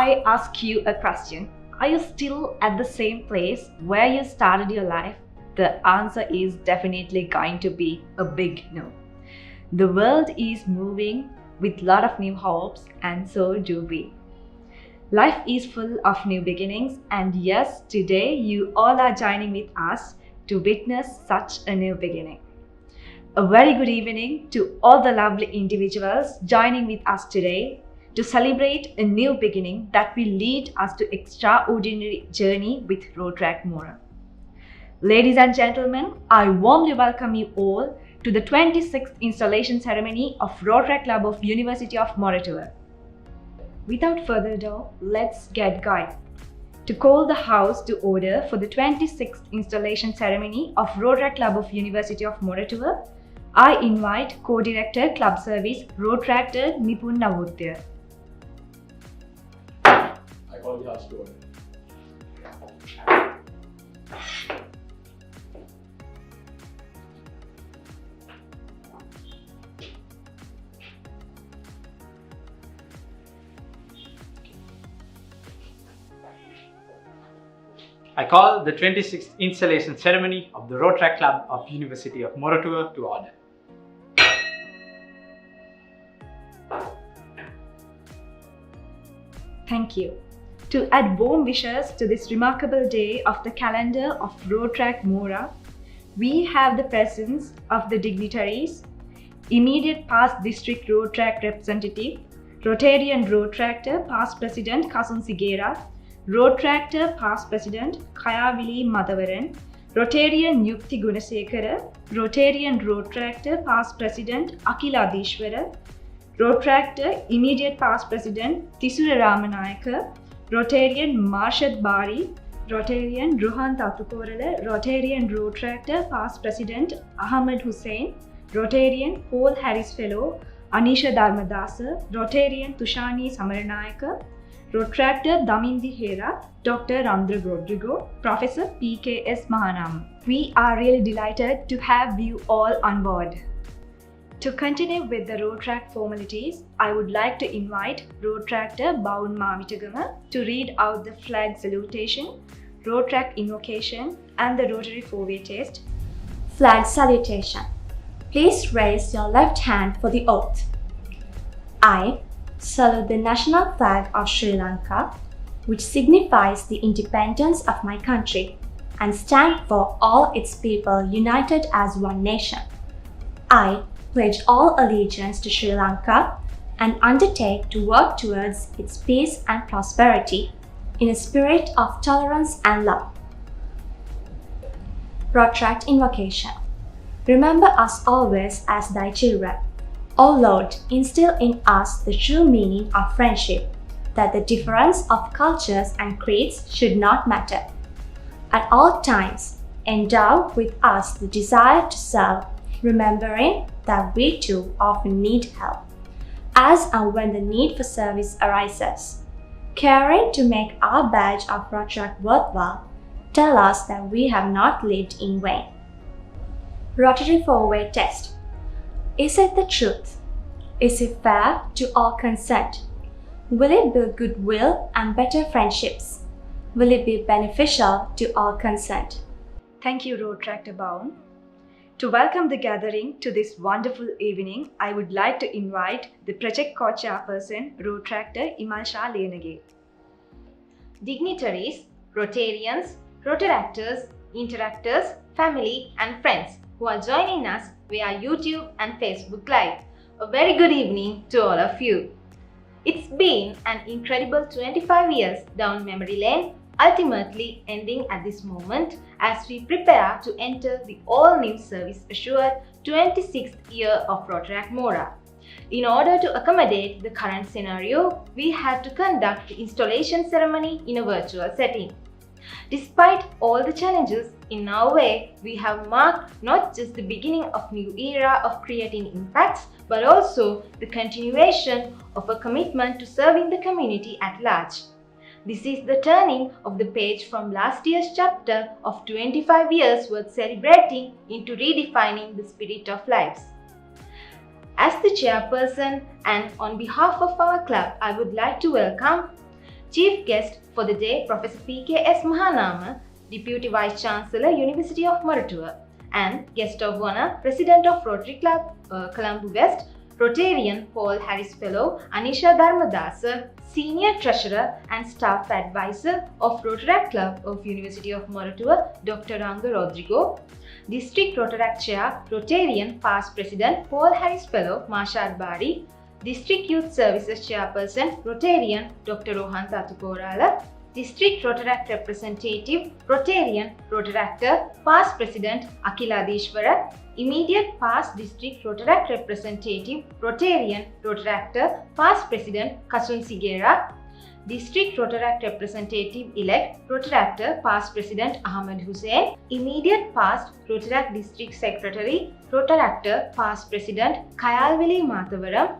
I ask you a question. Are you still at the same place where you started your life? The answer is definitely going to be a big no. The world is moving with a lot of new hopes, and so do we. Life is full of new beginnings, and yes, today you all are joining with us to witness such a new beginning. A very good evening to all the lovely individuals joining with us today to celebrate a new beginning that will lead us to extraordinary journey with Rotaract Mora. Ladies and gentlemen, I warmly welcome you all to the 26th installation ceremony of Rotaract Club of University of Moratuwa. Without further ado, let's get going. To call the house to order for the 26th installation ceremony of Rotaract Club of University of Moratuwa, I invite Co-Director Club Service Rotaract Nipun Nawudya. I call the house to order. I call the 26th installation ceremony of the Rotaract Club of University of Moratuwa to order. Thank you. To add warm wishes to this remarkable day of the calendar of Rotaract Mora, we have the presence of the dignitaries, immediate past district Rotaract representative, Rotarian Rotaractor past president Kasun Sigera, Rotaractor past president Kayavili Madavaran, Rotarian Yukti Gunasekara, Rotarian Rotaractor past president Akila Dishwara, Rotaractor immediate past president Tisura Ramanayaka, Rotarian Marshad Bari, Rotarian Ruhan Tatukorala, Rotarian Rotaractor past president Ahmed Hussain, Rotarian Paul Harris Fellow Anisha Dharmadasa, Rotarian Tushani Samaranayaka, Rotaractor Damindi Hera, Dr. Randra Rodrigo, Professor PKS Mahanam. We are really delighted to have you all on board. To continue with the Rotaract formalities, I would like to invite Rotaractor Baun Mamitagama to read out the flag salutation, Rotaract invocation, and the Rotary four-way test. Flag salutation. Please raise your left hand for the oath. I salute the national flag of Sri Lanka, which signifies the independence of my country and stand for all its people united as one nation. I pledge all allegiance to Sri Lanka and undertake to work towards its peace and prosperity in a spirit of tolerance and love. Rotaract invocation. Remember us always as thy children. O Lord, instill in us the true meaning of friendship, that the difference of cultures and creeds should not matter. At all times, endow with us the desire to serve, remembering that we too often need help, as and when the need for service arises. Caring to make our badge of Rotaract worthwhile, tell us that we have not lived in vain. Rotary four-way test. Is it the truth? Is it fair to all concerned? Will it build goodwill and better friendships? Will it be beneficial to all concerned? Thank you, Rotaractor Baun. To welcome the gathering to this wonderful evening, I would like to invite the Project Co-Chairperson, Rotaractor Imalsha Lenage. Dignitaries, Rotarians, Rotaractors, Interactors, family and friends who are joining us via YouTube and Facebook Live. A very good evening to all of you. It's been an incredible 25 years down memory lane, ultimately ending at this moment as we prepare to enter the all-new service-assured 26th year of Rotaract Mora. In order to accommodate the current scenario, we had to conduct the installation ceremony in a virtual setting. Despite all the challenges, in our way, we have marked not just the beginning of a new era of creating impacts, but also the continuation of a commitment to serving the community at large. This is the turning of the page from last year's chapter of 25 years worth celebrating into redefining the spirit of lives. As the chairperson and on behalf of our club, I would like to welcome Chief guest for the day, Professor P.K.S. Mahanama, Deputy Vice Chancellor, University of Moratuwa, and guest of honor, President of Rotary Club, Colombo West, Rotarian Paul Harris Fellow, Anisha Dharmadasa, Senior Treasurer and Staff Advisor of Rotaract Club of University of Moratuwa, Dr. Ranga Rodrigo, District Rotaract Chair, Rotarian Past President Paul Harris Fellow, Masha Bari, District Youth Services Chairperson, Rotarian Dr. Rohan Tatuporala, District Rotaract Representative, Rotarian Rotaractor, Past President Akila Deshwara, Immediate Past District Rotaract Representative, Rotarian Rotaractor, Past President Kasun Sigera, District Rotaract Representative Elect, Rotaractor, Past President Ahmed Hussain, Immediate Past Rotaract District Secretary, Rotaractor, Past President Kayalvili Matavaram,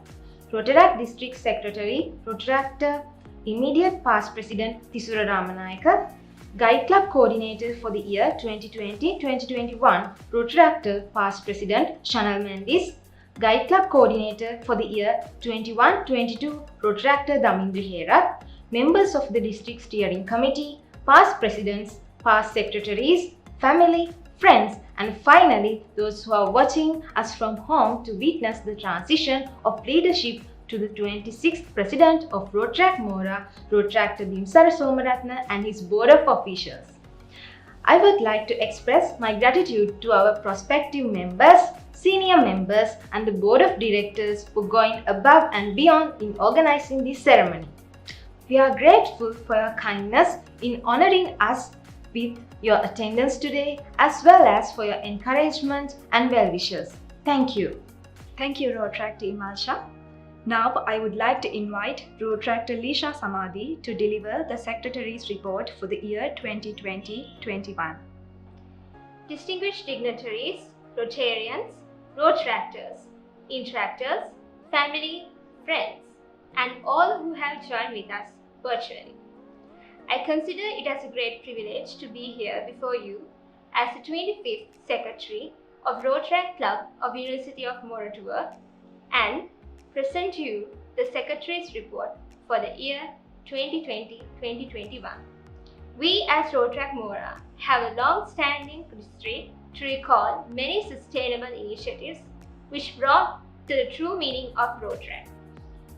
Rotaract District Secretary, Rotaractor, Immediate Past President Tisura Ramanayaka, Guide Club Coordinator for the year 2020-2021, Rotaractor Past President Chanel Mendis, Guide Club Coordinator for the year 21-22, Rotaractor Damindra Hera, members of the District Steering Committee, Past Presidents, Past Secretaries, family, friends, and finally those who are watching us from home to witness the transition of leadership to the 26th President of Rotaract Mora, Rotaractor Bimsara Somaratna and his board of officials. I would like to express my gratitude to our prospective members, senior members and the board of directors for going above and beyond in organizing this ceremony. We are grateful for your kindness in honoring us with your attendance today as well as for your encouragement and well wishes. Thank you. Thank you, Rotaract team Alsha. Now I would like to invite Rotaractor Lisha Samadhi to deliver the Secretary's report for the year 2020-21. Distinguished dignitaries, Rotarians, Rotaractors, Interactors, family, friends, and all who have joined with us virtually. I consider it as a great privilege to be here before you as the 25th Secretary of Rotaract Club of University of Moratuwa and present to you the Secretary's report for the year 2020-2021. We as Rotaract Mora have a long-standing history to recall many sustainable initiatives which brought to the true meaning of Rotaract.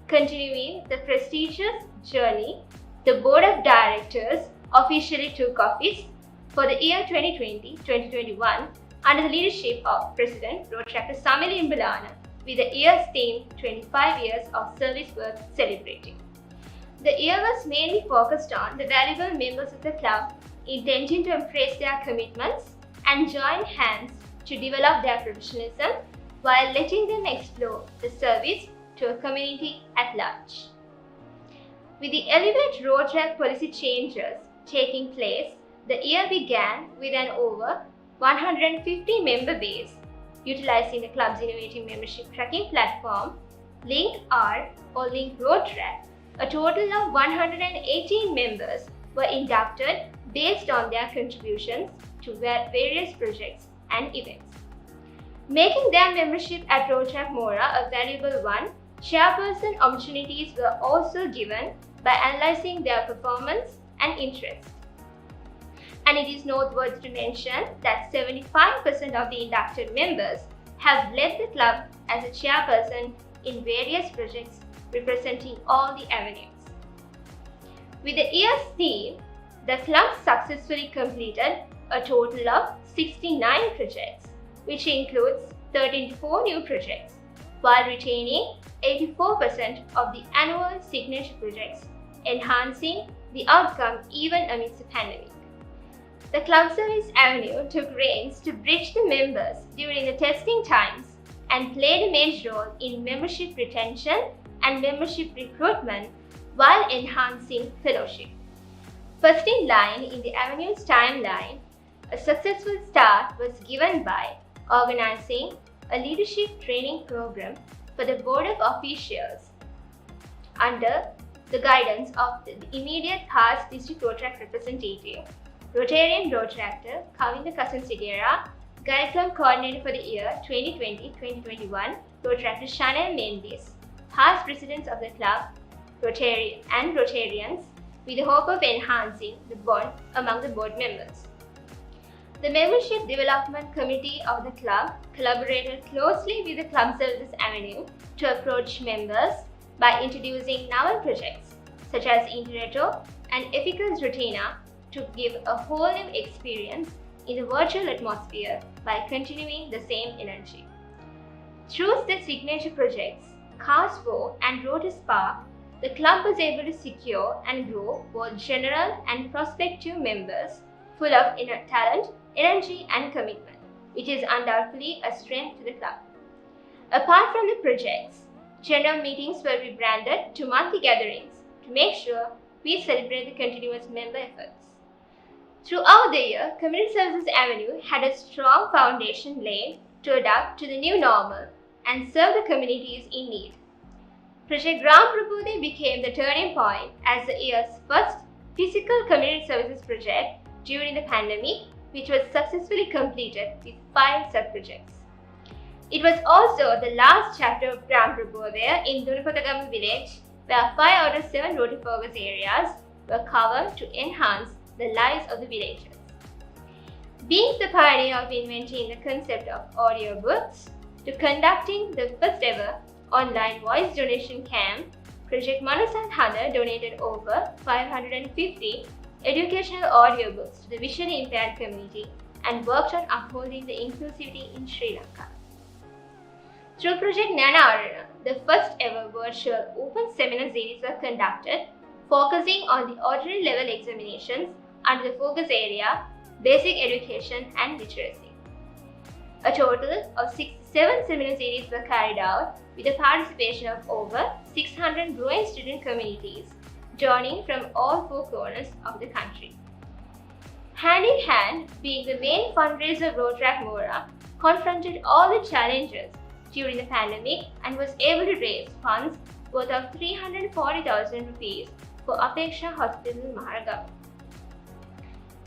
Continuing the prestigious journey, the Board of Directors officially took office for the year 2020-2021 under the leadership of President Rotaractor Samili Imbalana with the year's theme 25 years of service worth celebrating. The year was mainly focused on the valuable members of the club intending to embrace their commitments and join hands to develop their professionalism while letting them explore the service to a community at large. With the Elevate Rotaract policy changes taking place, the year began with an over 150 member base utilizing the club's innovative membership tracking platform, Link R or Link Rotaract. A total of 118 members were inducted based on their contributions to various projects and events. Making their membership at Rotaract Mora a valuable one, chairperson opportunities were also given by analyzing their performance and interests. And it is noteworthy to mention that 75% of the inducted members have led the club as a chairperson in various projects representing all the avenues. With the year's theme, the club successfully completed a total of 69 projects, which includes 34 new projects, while retaining 84% of the annual signature projects, enhancing the outcome even amidst the pandemic. The club service avenue took reins to bridge the members during the testing times and played a major role in membership retention and membership recruitment while enhancing fellowship. First in line in the avenue's timeline, a successful start was given by organizing a leadership training program for the board of officials under the guidance of the immediate past district Rotaract representative, Rotarian Rotaractor Kavinda Kasan Sigera, Guide Club Coordinator for the year 2020-2021, Rotaractor Chanel Mendis, past presidents of the club, Rotarian and Rotarians, with the hope of enhancing the bond among the board members. The Membership Development Committee of the club collaborated closely with the Club Services Avenue to approach members by introducing novel projects such as Interreto and Effica's Rutina to give a whole new experience in the virtual atmosphere by continuing the same energy. Through the signature projects, Cars 4 and Rotary Spark, the club was able to secure and grow both general and prospective members full of inner talent, energy and commitment, which is undoubtedly a strength to the club. Apart from the projects, general meetings were rebranded to monthly gatherings to make sure we celebrate the continuous member efforts. Throughout the year, Community Services Avenue had a strong foundation laid to adapt to the new normal and serve the communities in need. Project Gram Prabhude became the turning point as the year's first physical community services project during the pandemic, which was successfully completed with 5 sub-projects. It was also the last chapter of Gram Prabhude in Dunupatagam village, where 5 out of 7 Rotary focus areas were covered to enhance the lives of the villagers. Being the pioneer of inventing the concept of audiobooks to conducting the first ever online voice donation camp, Project Manasat Hana donated over 550 educational audiobooks to the visually impaired community and worked on upholding the inclusivity in Sri Lanka. Through Project Nana Arena, the first ever virtual open seminar series were conducted, focusing on the ordinary level examinations under the focus area Basic Education and Literacy. A total of 67 seminar series were carried out with the participation of over 600 growing student communities joining from all 4 corners of the country. Hand in hand, being the main fundraiser of Rotaract Mora, confronted all the challenges during the pandemic and was able to raise funds worth of 340,000 rupees for Apeksha Hospital, Maharagam.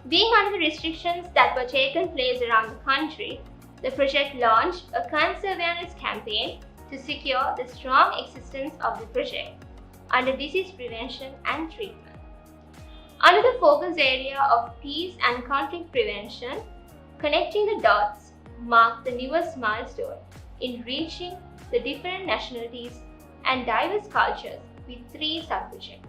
Being under the restrictions that were taking place around the country, the project launched a cancer awareness campaign to secure the strong existence of the project under disease prevention and treatment. Under the focus area of peace and conflict prevention, connecting the dots marked the newest milestone in reaching the different nationalities and diverse cultures with 3 sub-projects.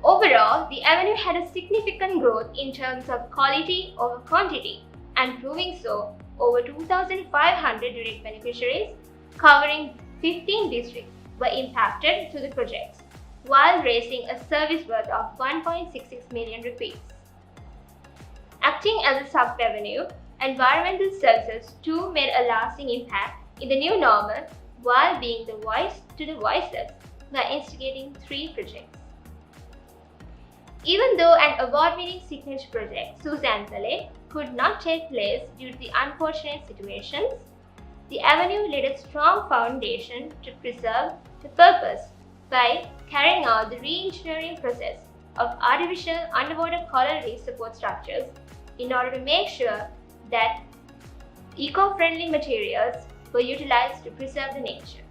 Overall, the Avenue had a significant growth in terms of quality over quantity, and proving so, over 2,500 direct beneficiaries covering 15 districts were impacted through the projects, while raising a service worth of 1.66 million rupees. Acting as a sub-avenue, environmental services too made a lasting impact in the new normal while being the voice to the voiceless by instigating 3 projects. Even though an award-winning signature project, Suzanne Valley, could not take place due to the unfortunate situations, the Avenue laid a strong foundation to preserve the purpose by carrying out the re-engineering process of artificial underwater coral reef support structures in order to make sure that eco-friendly materials were utilized to preserve the nature.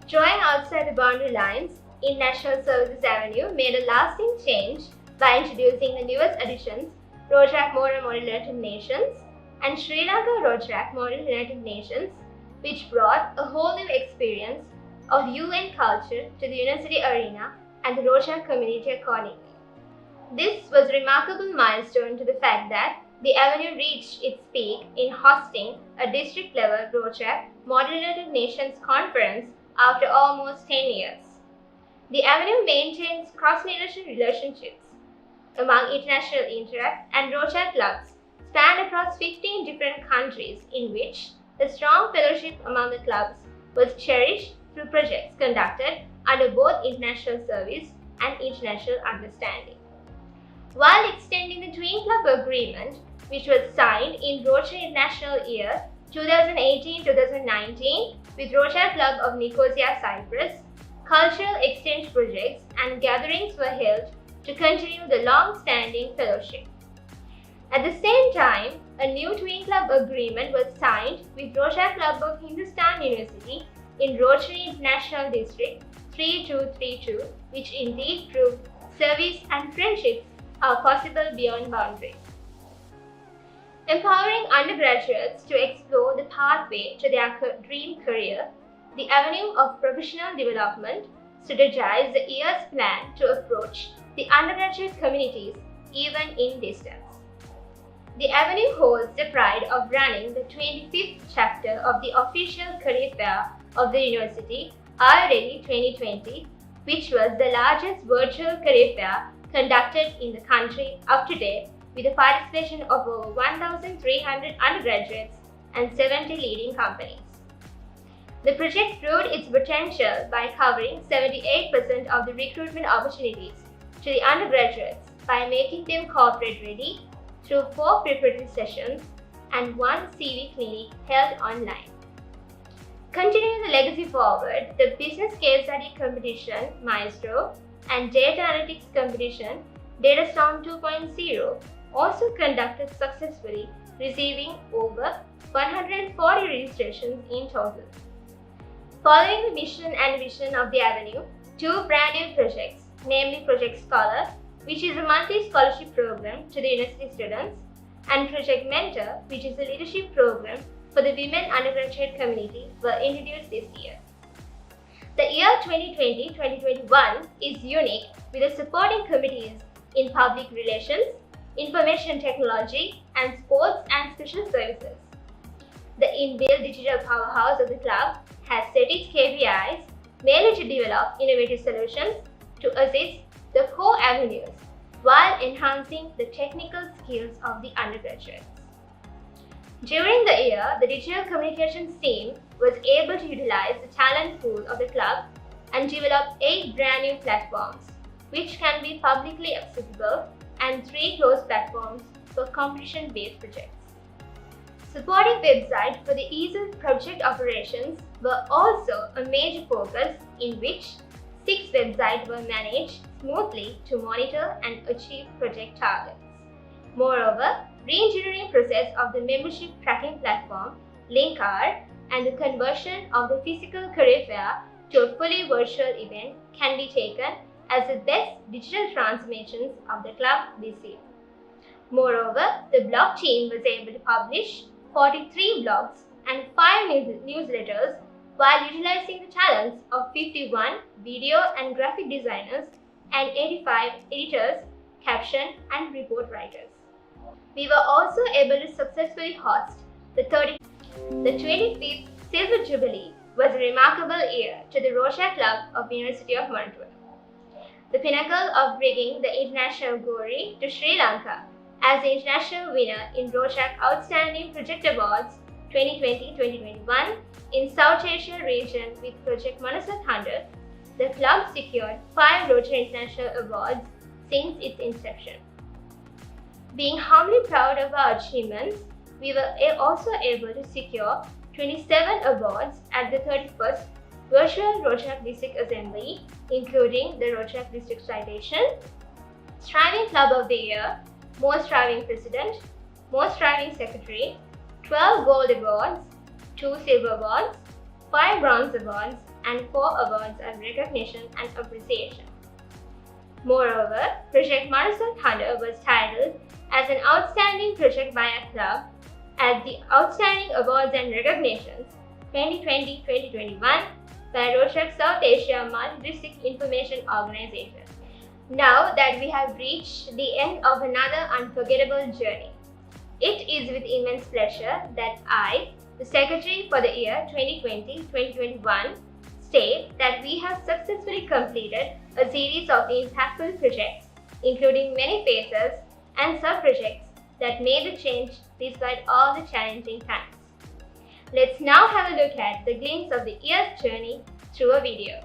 Drawing outside the boundary lines, International Services Avenue made a lasting change by introducing the newest additions, Rotaract Mora Model United Nations and Sri Lanka Rotaract Model United Nations, which brought a whole new experience of UN culture to the university arena and the Rotaract community accordingly. This was a remarkable milestone to the fact that the Avenue reached its peak in hosting a district-level Rotaract Model United Nations conference after almost 10 years. The Avenue maintains cross-national relationships among international Interact and Rotaract clubs spanned across 15 different countries, in which the strong fellowship among the clubs was cherished through projects conducted under both international service and international understanding. While extending the Twin Club Agreement, which was signed in Rotary International Year 2018-2019 with Rotaract Club of Nicosia, Cyprus, cultural exchange projects and gatherings were held to continue the long-standing fellowship. At the same time, a new Twin Club Agreement was signed with Rotaract Club of Hindustan University in Rotary International District 3232, which indeed proved service and friendships are possible beyond boundaries. Empowering undergraduates to explore the pathway to their dream career, the avenue of professional development strategized the year's plan to approach the undergraduate communities even in distance. The Avenue holds the pride of running the 25th chapter of the official career fair of the university, RReady 2020, which was the largest virtual career fair conducted in the country up to date, with the participation of over 1,300 undergraduates and 70 leading companies. The project proved its potential by covering 78% of the recruitment opportunities to the undergraduates by making them corporate ready through 4 preparatory sessions and 1 CV clinic held online. Continuing the legacy forward, the business case study competition Maestro and data analytics competition Datastorm 2.0 also conducted successfully, receiving over 140 registrations in total. Following the mission and vision of the Avenue, 2 brand new projects, namely Project Scholar, which is a monthly scholarship program to the university students, and Project Mentor, which is a leadership program for the women undergraduate community, were introduced this year. The year 2020-2021 is unique with the supporting committees in public relations, information technology, and sports and special services. The inbuilt digital powerhouse of the club has set its KPIs mainly to develop innovative solutions to assist the core avenues while enhancing the technical skills of the undergraduates. During the year, the digital communications team was able to utilize the talent pool of the club and develop 8 brand new platforms, which can be publicly accessible, and 3 closed platforms for competition-based projects. Supporting website for the ease of project operations were also a major focus, in which 6 websites were managed smoothly to monitor and achieve project targets. Moreover, re-engineering process of the membership tracking platform Linkr and the conversion of the physical career fair to a fully virtual event can be taken as the best digital transformations of the club this year. Moreover, the blog team was able to publish 43 blogs and 5 newsletters while utilizing the talents of 51 video and graphic designers and 85 editors, caption and report writers. We were also able to successfully host the 25th Silver Jubilee was a remarkable year to the Rotaract Club of University of Moratuwa. The pinnacle of bringing the international glory to Sri Lanka as the international winner in Rotaract Outstanding Project Awards 2020-2021 in South Asia region with Project Moratuwa, the club secured 5 Rotary International Awards since its inception. Being humbly proud of our achievements, we were also able to secure 27 awards at the 31st Virtual Rotaract District Assembly, including the Rotaract District Citation, Striving Club of the Year, Most Striving President, Most Striving Secretary, 12 Gold Awards, 2 Silver Awards, 5 Bronze Awards, and 4 Awards of Recognition and Appreciation. Moreover, Project Moratuwa was titled as an Outstanding Project by a Club at the Outstanding Awards and Recognitions 2020-2021 by Rotaract South Asia Multi-District Information Organization. Now that we have reached the end of another unforgettable journey, it is with immense pleasure that I, the Secretary for the year 2020-2021, state that we have successfully completed a series of impactful projects, including many phases and sub-projects that made the change despite all the challenging times. Let's now have a look at the glimpse of the year's journey through a video.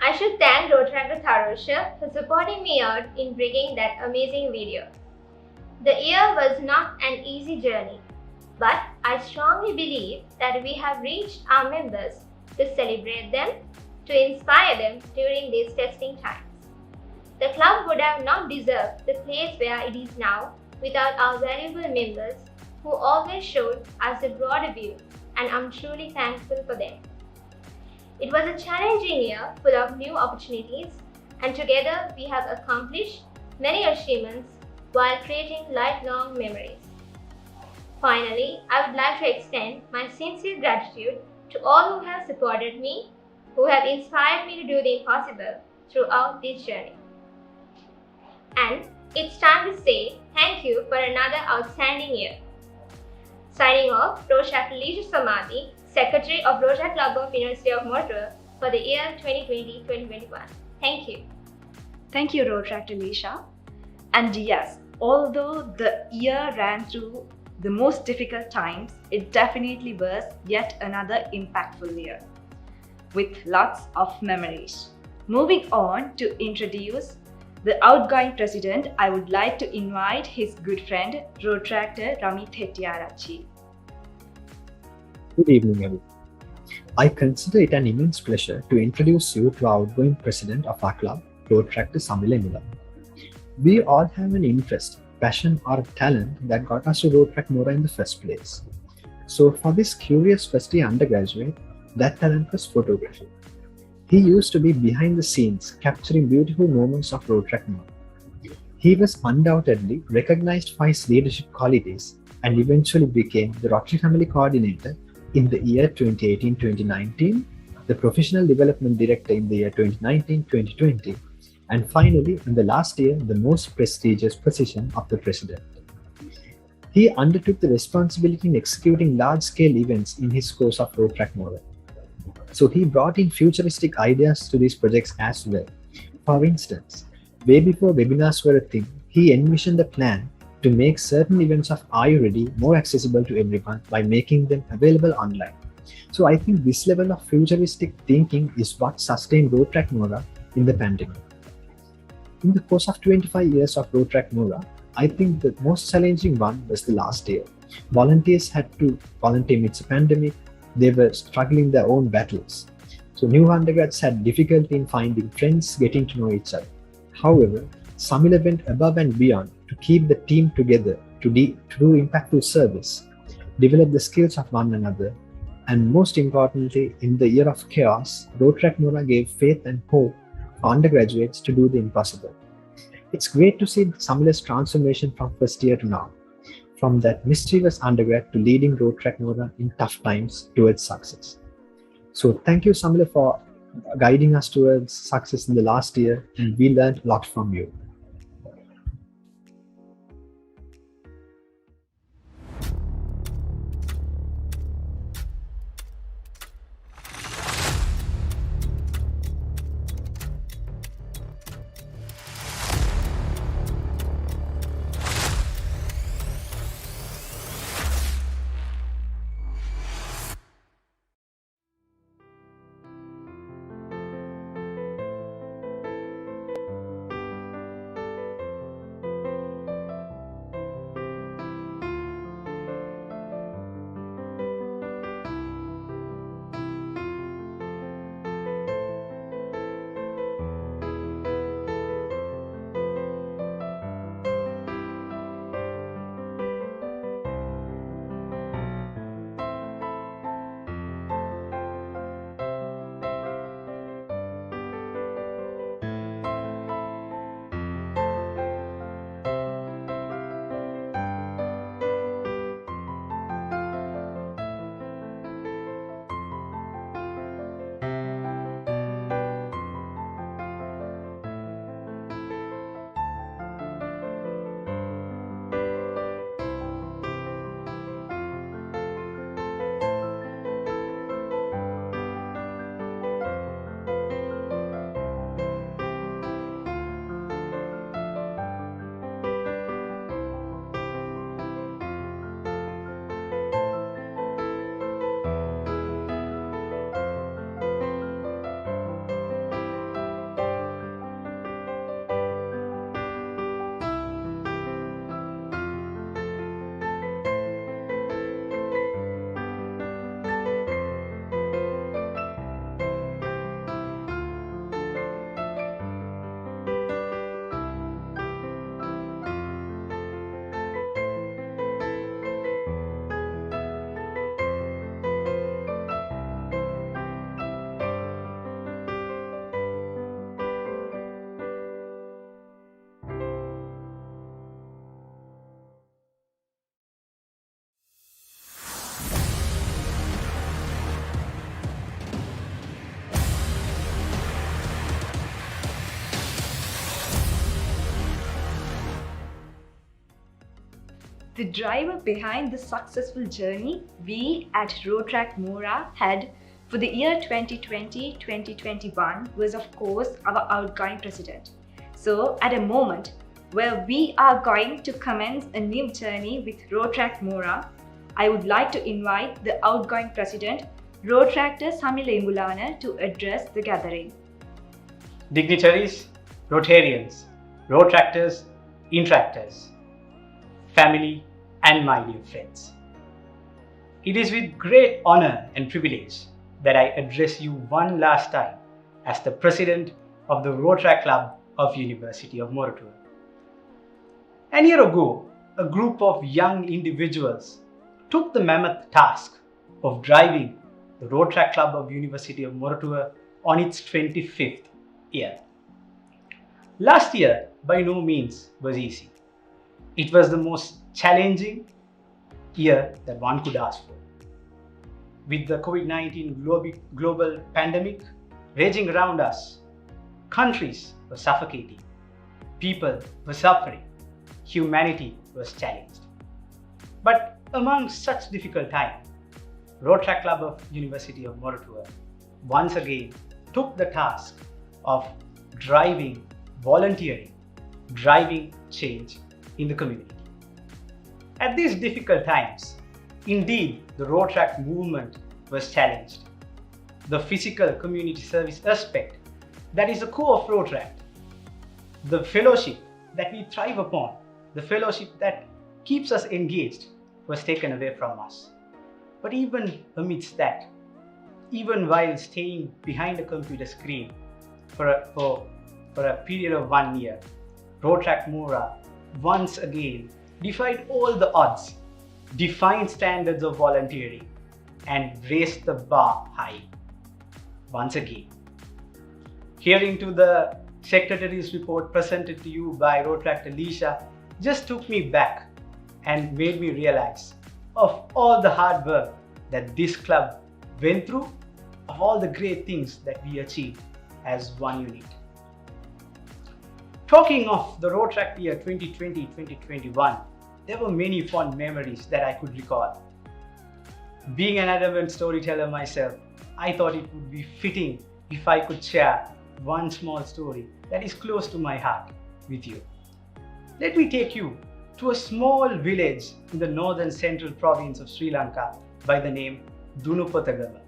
I should thank Rotaract Tharosha for supporting me out in bringing that amazing video. The year was not an easy journey, but I strongly believe that we have reached our members to celebrate them, to inspire them during these testing times. The club would have not deserved the place where it is now without our valuable members who always showed us a broader view, and I'm truly thankful for them. It was a challenging year full of new opportunities, and together we have accomplished many achievements while creating lifelong memories. Finally, I would like to extend my sincere gratitude to all who have supported me, who have inspired me to do the impossible throughout this journey. And it's time to say thank you for another outstanding year. Signing off, Roshat Leisha Samadhi, Secretary of Rotaract Club of University of Moratuwa for the year 2020-2021. Thank you. Thank you, Rotaract Alicia. And yes, although the year ran through the most difficult times, it definitely was yet another impactful year with lots of memories. Moving on to introduce the outgoing president, I would like to invite his good friend, Rotaractor Ramit Hettiarachchi. Good evening, everyone. I consider it an immense pleasure to introduce you to our outgoing president of our club, Rotaractor Samila Mula. We all have an interest, passion, or talent that got us to Rotaract Mora in the first place. So, for this curious first year undergraduate, that talent was photography. He used to be behind the scenes, capturing beautiful moments of Rotaract Mora. He was undoubtedly recognized for his leadership qualities and eventually became the Rotary Family Coordinator in the year 2018-2019, the Professional Development Director in the year 2019-2020, and finally, in the last year, the most prestigious position of the President. He undertook the responsibility in executing large-scale events in his course of Rotaract Mora. So he brought in futuristic ideas to these projects as well. For instance, way before webinars were a thing, he envisioned a plan to make certain events of Are You Ready more accessible to everyone by making them available online. So I think this level of futuristic thinking is what sustained Rotaract Mora in the pandemic. In the course of 25 years of Rotaract Mora, I think the most challenging one was the last year. Volunteers had to volunteer amidst a pandemic. They were struggling their own battles. So new undergrads had difficulty in finding friends, getting to know each other. However, Samila went above and beyond to keep the team together, to do impactful service, develop the skills of one another, and most importantly, in the year of chaos, Rotaract Mora gave faith and hope for undergraduates to do the impossible. It's great to see Samila's transformation from first year to now, from that mischievous undergrad to leading Rotaract Mora in tough times towards success. So thank you, Samila, for guiding us towards success in the last year, and we learned a lot from you. the driver behind the successful journey we at Rotaract Mora had for the year 2020-2021 was of course our outgoing president. So at a moment where we are going to commence a new journey with Rotaract Mora, I would like to invite the outgoing president, Rotaractor Samila Imbulana, to address the gathering. Dignitaries, Rotarians, Rotaractors, Interactors, family and my dear friends. It is with great honor and privilege that I address you one last time as the president of the Rotaract Club of University of Moratuwa. A year ago, a group of young individuals took the mammoth task of driving the Rotaract Club of University of Moratuwa on its 25th year. Last year, by no means, was easy. It was the most challenging year that one could ask for. With the COVID-19 global pandemic raging around us, countries were suffocating, people were suffering, humanity was challenged. But among such difficult times, Rotaract Club of University of Moratuwa once again took the task of volunteering, driving change in the community. At these difficult times, indeed, the Rotaract movement was challenged. The physical community service aspect that is the core of Rotaract, the fellowship that we thrive upon, the fellowship that keeps us engaged, was taken away from us. But even amidst that, even while staying behind a computer screen for a period of 1 year, Rotaract Mora once again defied all the odds, defined standards of volunteering, and raised the bar high once again. Hearing to the Secretary's report presented to you by Rotaract Alicia just took me back and made me realize of all the hard work that this club went through, of all the great things that we achieved as one unit. Talking of the Rotaract year 2020-2021, there were many fond memories that I could recall. Being an adamant storyteller myself, I thought it would be fitting if I could share one small story that is close to my heart with you. Let me take you to a small village in the northern central province of Sri Lanka by the name Dunupotagama.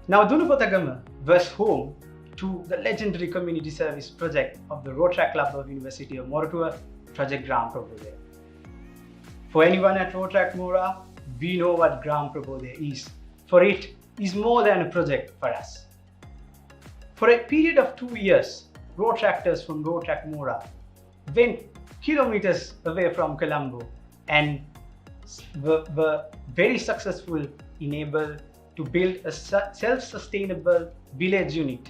Now, Dunupotagama was home to the legendary community service project of the Rotaract Club of University of Moratuwa, Project Gram Prabodaya. For anyone at Rotaract Mora, we know what Gram Prabodaya is, for it is more than a project for us. For a period of 2 years, Rotaractors from Rotaract Mora went kilometers away from Colombo and were very successful in able to build a self-sustainable village unit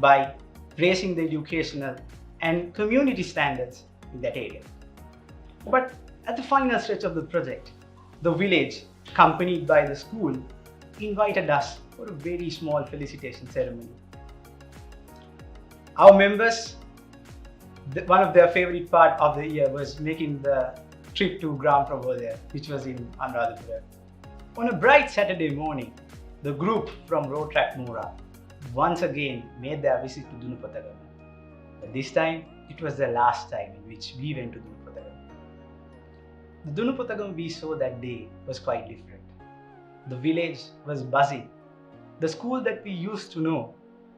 by raising the educational and community standards in that area. But at the final stretch of the project, the village, accompanied by the school, invited us for a very small felicitation ceremony. Our members, one of their favorite part of the year was making the trip to Gram Prabodaya, which was in Anuradhapura. On a bright Saturday morning, the group from Rotaract Mora once again made their visit to Dunupotagama. But this time, it was the last time in which we went to Dunupotagama. The Dunupotagama we saw that day was quite different. The village was buzzing. The school that we used to know,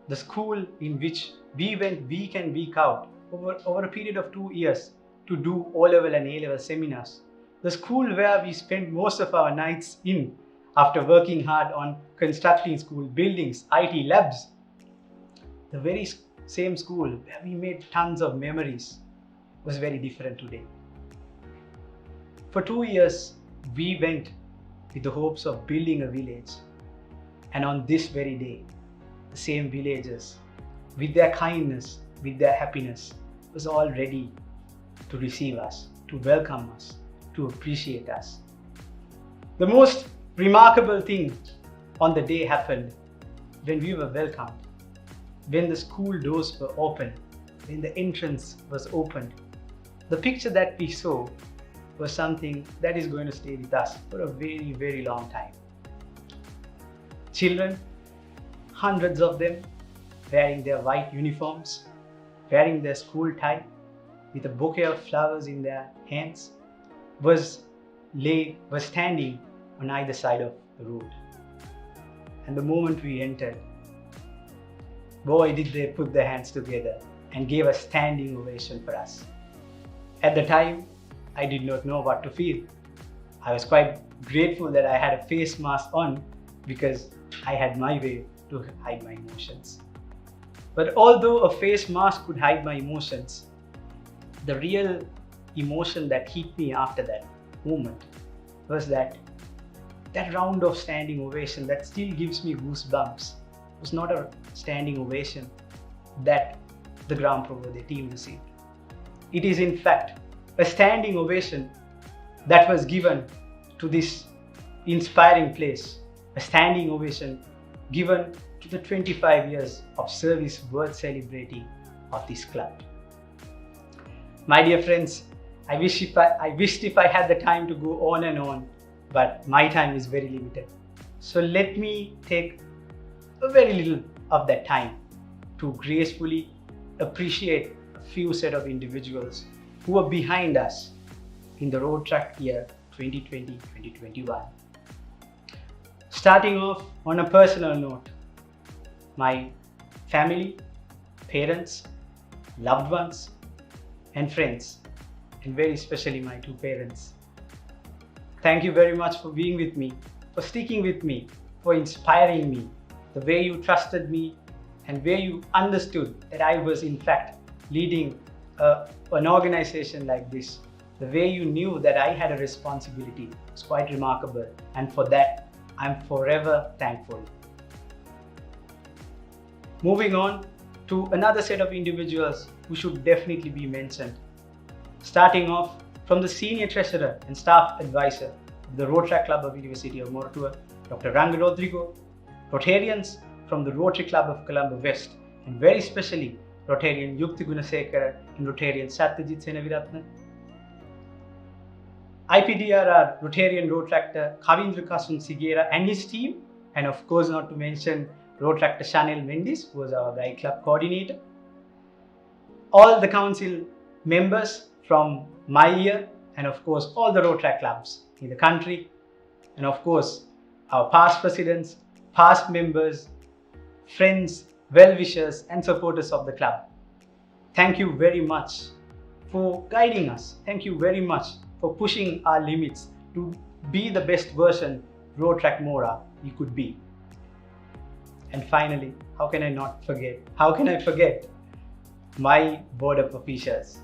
the school in which we went week in, week out, over a period of 2 years to do O-level and A-level seminars. The school where we spent most of our nights in after working hard on constructing school buildings, IT labs. The very same school where we made tons of memories was very different today. For 2 years, we went with the hopes of building a village. And on this very day, the same villagers, with their kindness, with their happiness, was all ready to receive us, to welcome us, to appreciate us. The most remarkable thing on the day happened when we were welcomed, when the school doors were opened, when the entrance was opened. The picture that we saw was something that is going to stay with us for a very, very long time. Children, hundreds of them, wearing their white uniforms, wearing their school tie, with a bouquet of flowers in their hands, was standing on either side of the road. And the moment we entered, boy, did they put their hands together and gave a standing ovation for us. At the time, I did not know what to feel. I was quite grateful that I had a face mask on because I had my way to hide my emotions. But although a face mask could hide my emotions, the real emotion that hit me after that moment was that round of standing ovation that still gives me goosebumps was not a standing ovation that the Gram Provode team received. It is in fact a standing ovation that was given to this inspiring place, a standing ovation given to the 25 years of service worth celebrating of this club. My dear friends, I wished if I had the time to go on and on, but my time is very limited. So let me take a very little of that time to gracefully appreciate a few set of individuals who are behind us in the Rotaract year 2020-2021. Starting off on a personal note, my family, parents, loved ones, and friends, and very especially my two parents. Thank you very much for being with me, for sticking with me, for inspiring me, the way you trusted me and where you understood that I was in fact leading an organization like this. The way you knew that I had a responsibility was quite remarkable, and for that I'm forever thankful. Moving on to another set of individuals who should definitely be mentioned. Starting off from the Senior Treasurer and Staff Advisor of the Rotaract Club of University of Moratuwa, Dr. Ranga Rodrigo, Rotarians from the Rotary Club of Colombo West, and very specially Rotarian Yukti Gunasekara and Rotarian Satyajit Senaviratna, IPDRR Rotarian Rotaractor Kavindra Kasun Sigera and his team, and of course not to mention Rotaractor Chanel Mendis, who was our Guide Club Coordinator. All the council members from my year, and of course all the Rotaract clubs in the country, and of course our past presidents, past members, friends, well-wishers and supporters of the club. Thank you very much for guiding us. Thank you very much for pushing our limits to be the best version Rotaract Mora you could be. And finally, how can I forget my board of officials.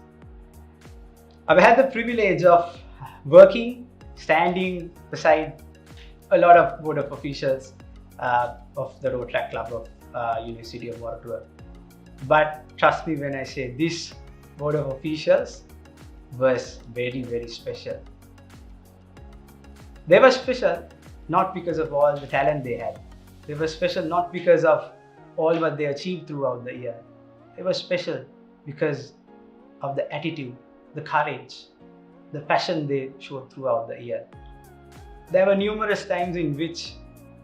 I've had the privilege of standing beside a lot of board of officials of the Rotaract Club of University of Moratuwa. But trust me when I say this board of officials was very, very special. They were special not because of all the talent they had. They were special not because of all what they achieved throughout the year. They were special because of the attitude, the courage, the passion they showed throughout the year. There were numerous times in which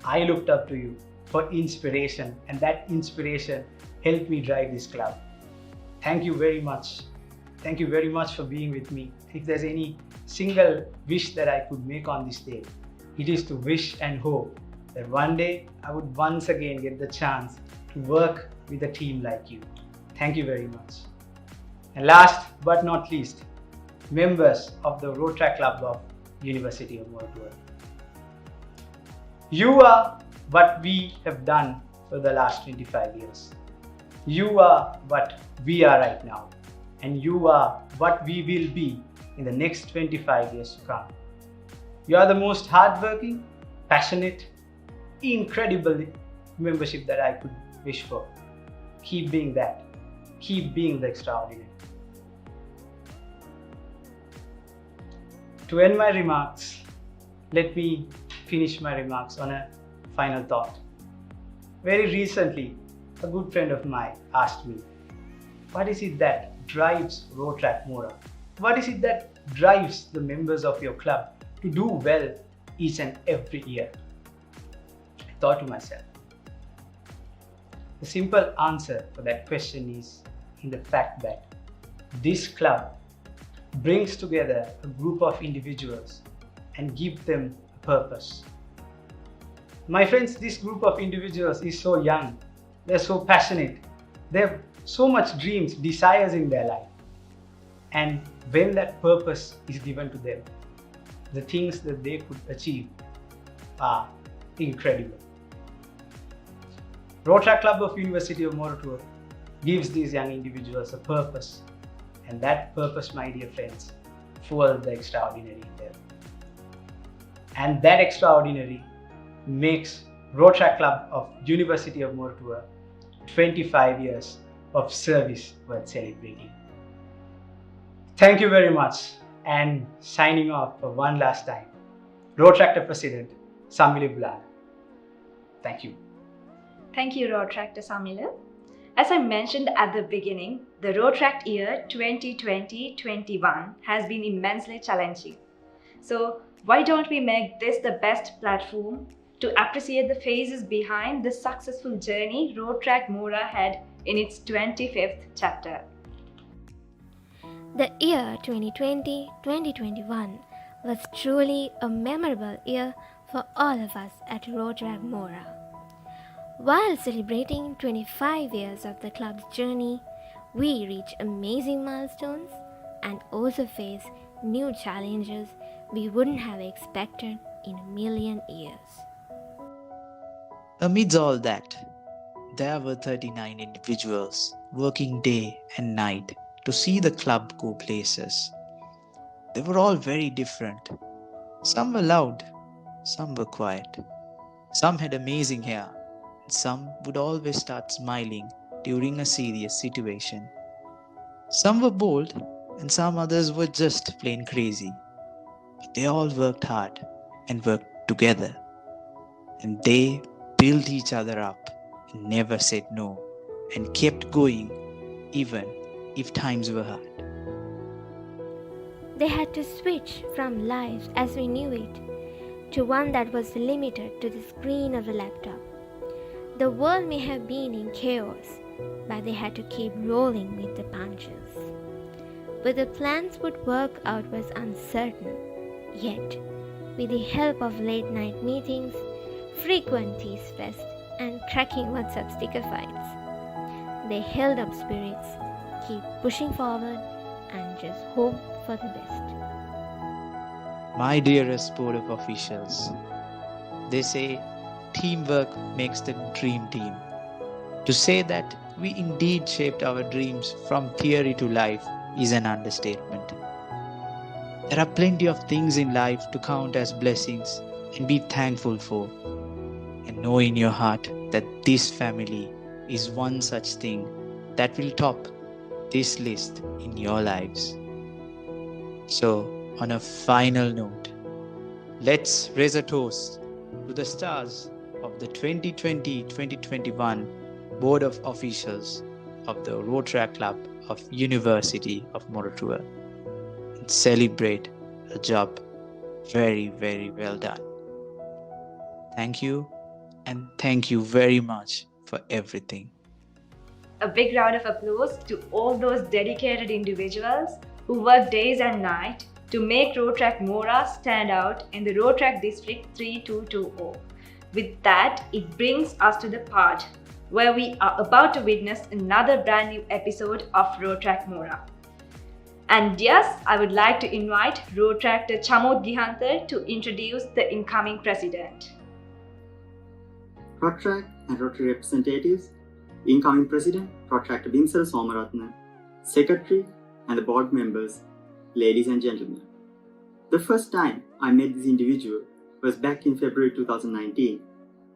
I looked up to you for inspiration, and that inspiration helped me drive this club. Thank you very much. Thank you very much for being with me. If there's any single wish that I could make on this day, it is to wish and hope that one day I would once again get the chance to work with a team like you. Thank you very much. And last but not least, members of the Rotaract Club of University of Moratuwa. You are what we have done for the last 25 years. You are what we are right now. And you are what we will be in the next 25 years to come. You are the most hardworking, passionate, incredible membership that I could wish for. Keep being that. Keep being the extraordinary. To end my remarks, let me finish my remarks on a final thought. Very recently, a good friend of mine asked me, what is it that drives Rotaract Mora? What is it that drives the members of your club to do well each and every year? I thought to myself, the simple answer for that question is in the fact that this club brings together a group of individuals and give them a purpose. My friends, this group of individuals is so young, they're so passionate, they have so much dreams, desires in their life. And when that purpose is given to them, the things that they could achieve are incredible. Rotaract Club of University of Moratuwa gives these young individuals a purpose, and that purpose, my dear friends, fuels the extraordinary in them. And that extraordinary makes Rotaract Club of University of Moratuwa 25 years of service worth celebrating. Thank you very much, and signing off for one last time, Rotaract President Samile Bulala. Thank you. Thank you, Rotaract Samile. As I mentioned at the beginning, the Rotaract year 2020-21 has been immensely challenging. So why don't we make this the best platform to appreciate the phases behind the successful journey Rotaract Mora had in its 25th chapter. The year 2020-2021 was truly a memorable year for all of us at Rotaract Mora. While celebrating 25 years of the club's journey, we reach amazing milestones and also face new challenges we wouldn't have expected in a million years. Amidst all that, there were 39 individuals working day and night to see the club go places. They were all very different. Some were loud, some were quiet. Some had amazing hair. Some would always start smiling during a serious situation. Some were bold and some others were just plain crazy. But they all worked hard and worked together. And they built each other up and never said no and kept going even if times were hard. They had to switch from life as we knew it to one that was limited to the screen of a laptop. The world may have been in chaos, but they had to keep rolling with the punches. Whether plans would work out was uncertain, yet, with the help of late-night meetings, frequent tea fests, and cracking WhatsApp sticker fights, they held up spirits, keep pushing forward, and just hope for the best. My dearest board of officials, they say teamwork makes the dream team. To say that we indeed shaped our dreams from theory to life is an understatement. There are plenty of things in life to count as blessings and be thankful for. And know in your heart that this family is one such thing that will top this list in your lives. So, on a final note, let's raise a toast to the stars of the 2020-2021 Board of Officials of the Rotaract Club of University of Moratuwa and celebrate a job very, very well done. Thank you, and thank you very much for everything. A big round of applause to all those dedicated individuals who work days and nights to make Rotaract Mora stand out in the Rotaract District 3220. With that, it brings us to the part where we are about to witness another brand new episode of Rotaract Mora. And yes, I would like to invite Rotaract Chamod Gihantar to introduce the incoming president. Rotaract and Rotary representatives, incoming president Rotaract Bimsara Somaratna, secretary and the board members, ladies and gentlemen. The first time I met this individual was back in February 2019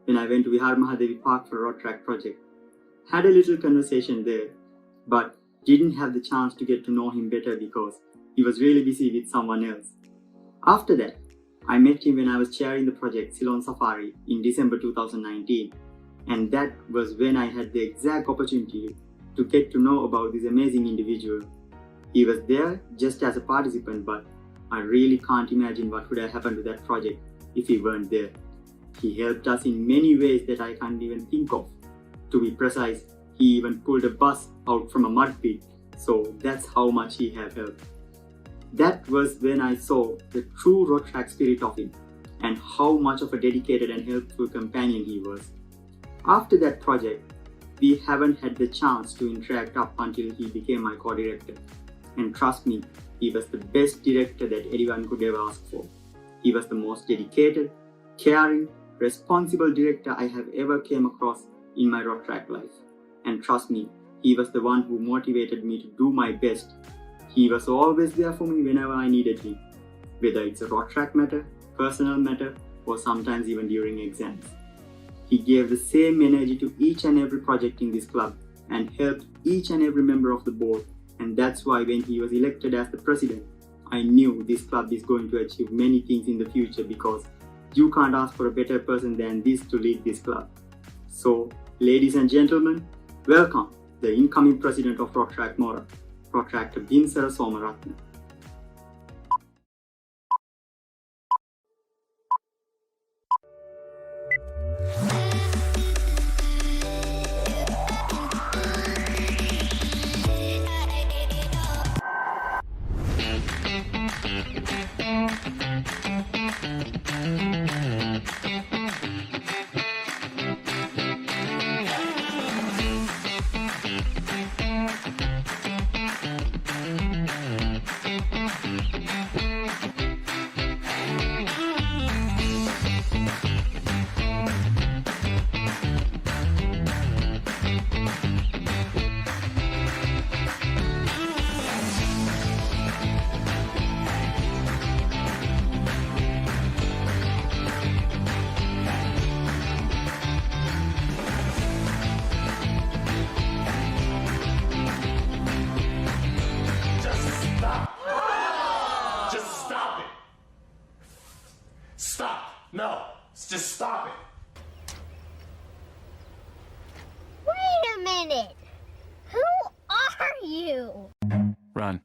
when I went to Vihar Mahadevi Park for a Rotaract project. Had a little conversation there, but didn't have the chance to get to know him better because he was really busy with someone else. After that, I met him when I was chairing the project Ceylon Safari in December 2019, and that was when I had the exact opportunity to get to know about this amazing individual. He was there just as a participant, but I really can't imagine what would have happened to that project if he weren't there. He helped us in many ways that I can't even think of. To be precise, he even pulled a bus out from a mud pit, so that's how much he had helped. That was when I saw the true Rotaract spirit of him and how much of a dedicated and helpful companion he was. After that project, we haven't had the chance to interact up until he became my co-director. And trust me, he was the best director that anyone could ever ask for. He was the most dedicated, caring, responsible director I have ever came across in my Rotaract life. And trust me, he was the one who motivated me to do my best. He was always there for me whenever I needed him, whether it's a Rotaract matter, personal matter, or sometimes even during exams. He gave the same energy to each and every project in this club and helped each and every member of the board, and that's why when he was elected as the president, I knew this club is going to achieve many things in the future because you can't ask for a better person than this to lead this club. So, ladies and gentlemen, welcome the incoming president of Rotaract Mora, Rotaract Binsara Somaratne. No, just stop it. Wait a minute! Who are you? Run.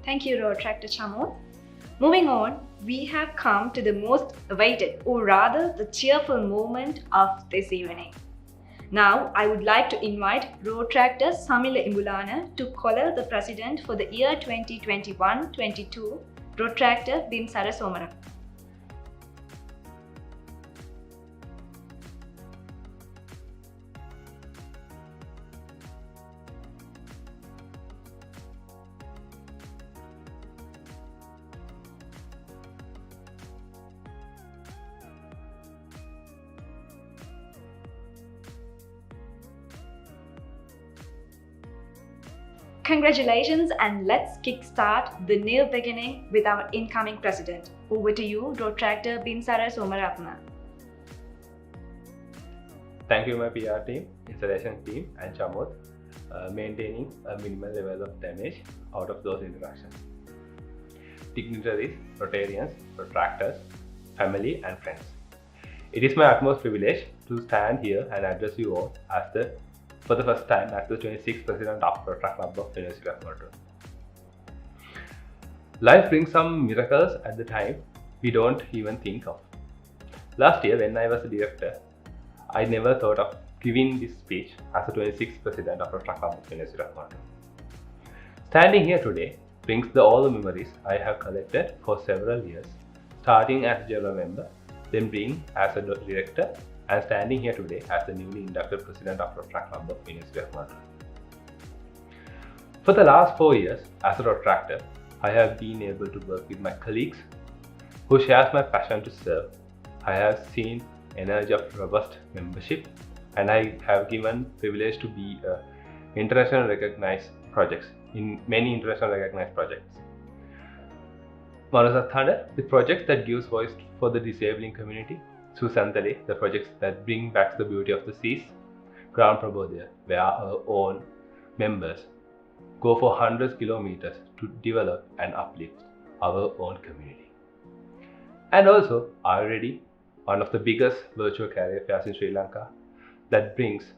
Thank you, Rotaractor Chamod. Moving on, we have come to the most awaited, or rather the cheerful moment of this evening. Now, I would like to invite Rotaractor Samila Imbulana to call the president for the year 2021-22, Rotaractor Binsara Somaratne. Congratulations, and let's kickstart the new beginning with our incoming president. Over to you, Rotaractor Binsara Somaratna. Thank you, my PR team, installation team, and Chamod, maintaining a minimal level of damage out of those interactions. Dignitaries, Rotarians, Rotaractors, family, and friends. It is my utmost privilege to stand here and address you all for the first time as the 26th President of Rotaract Club of University of Moratuwa. Life brings some miracles at the time we don't even think of. Last year, when I was a director, I never thought of giving this speech as the 26th President of Rotaract Club of University of Moratuwa. Standing here today brings all the memories I have collected for several years, starting as a general member, then being as a director, and standing here today as the newly inducted President of Rotaract Club of University of Moratuwa. For the last 4 years, as a Rotaractor, I have been able to work with my colleagues who share my passion to serve. I have seen energy of robust membership, and I have given privilege to be international recognized projects in many international recognized projects. Moratuwa, the project that gives voice for the disabling community. Susantale, the projects that bring back the beauty of the seas. Ground Prabodhya, where our own members go for hundreds of kilometers to develop and uplift our own community. And also, already one of the biggest virtual career fairs in Sri Lanka that brings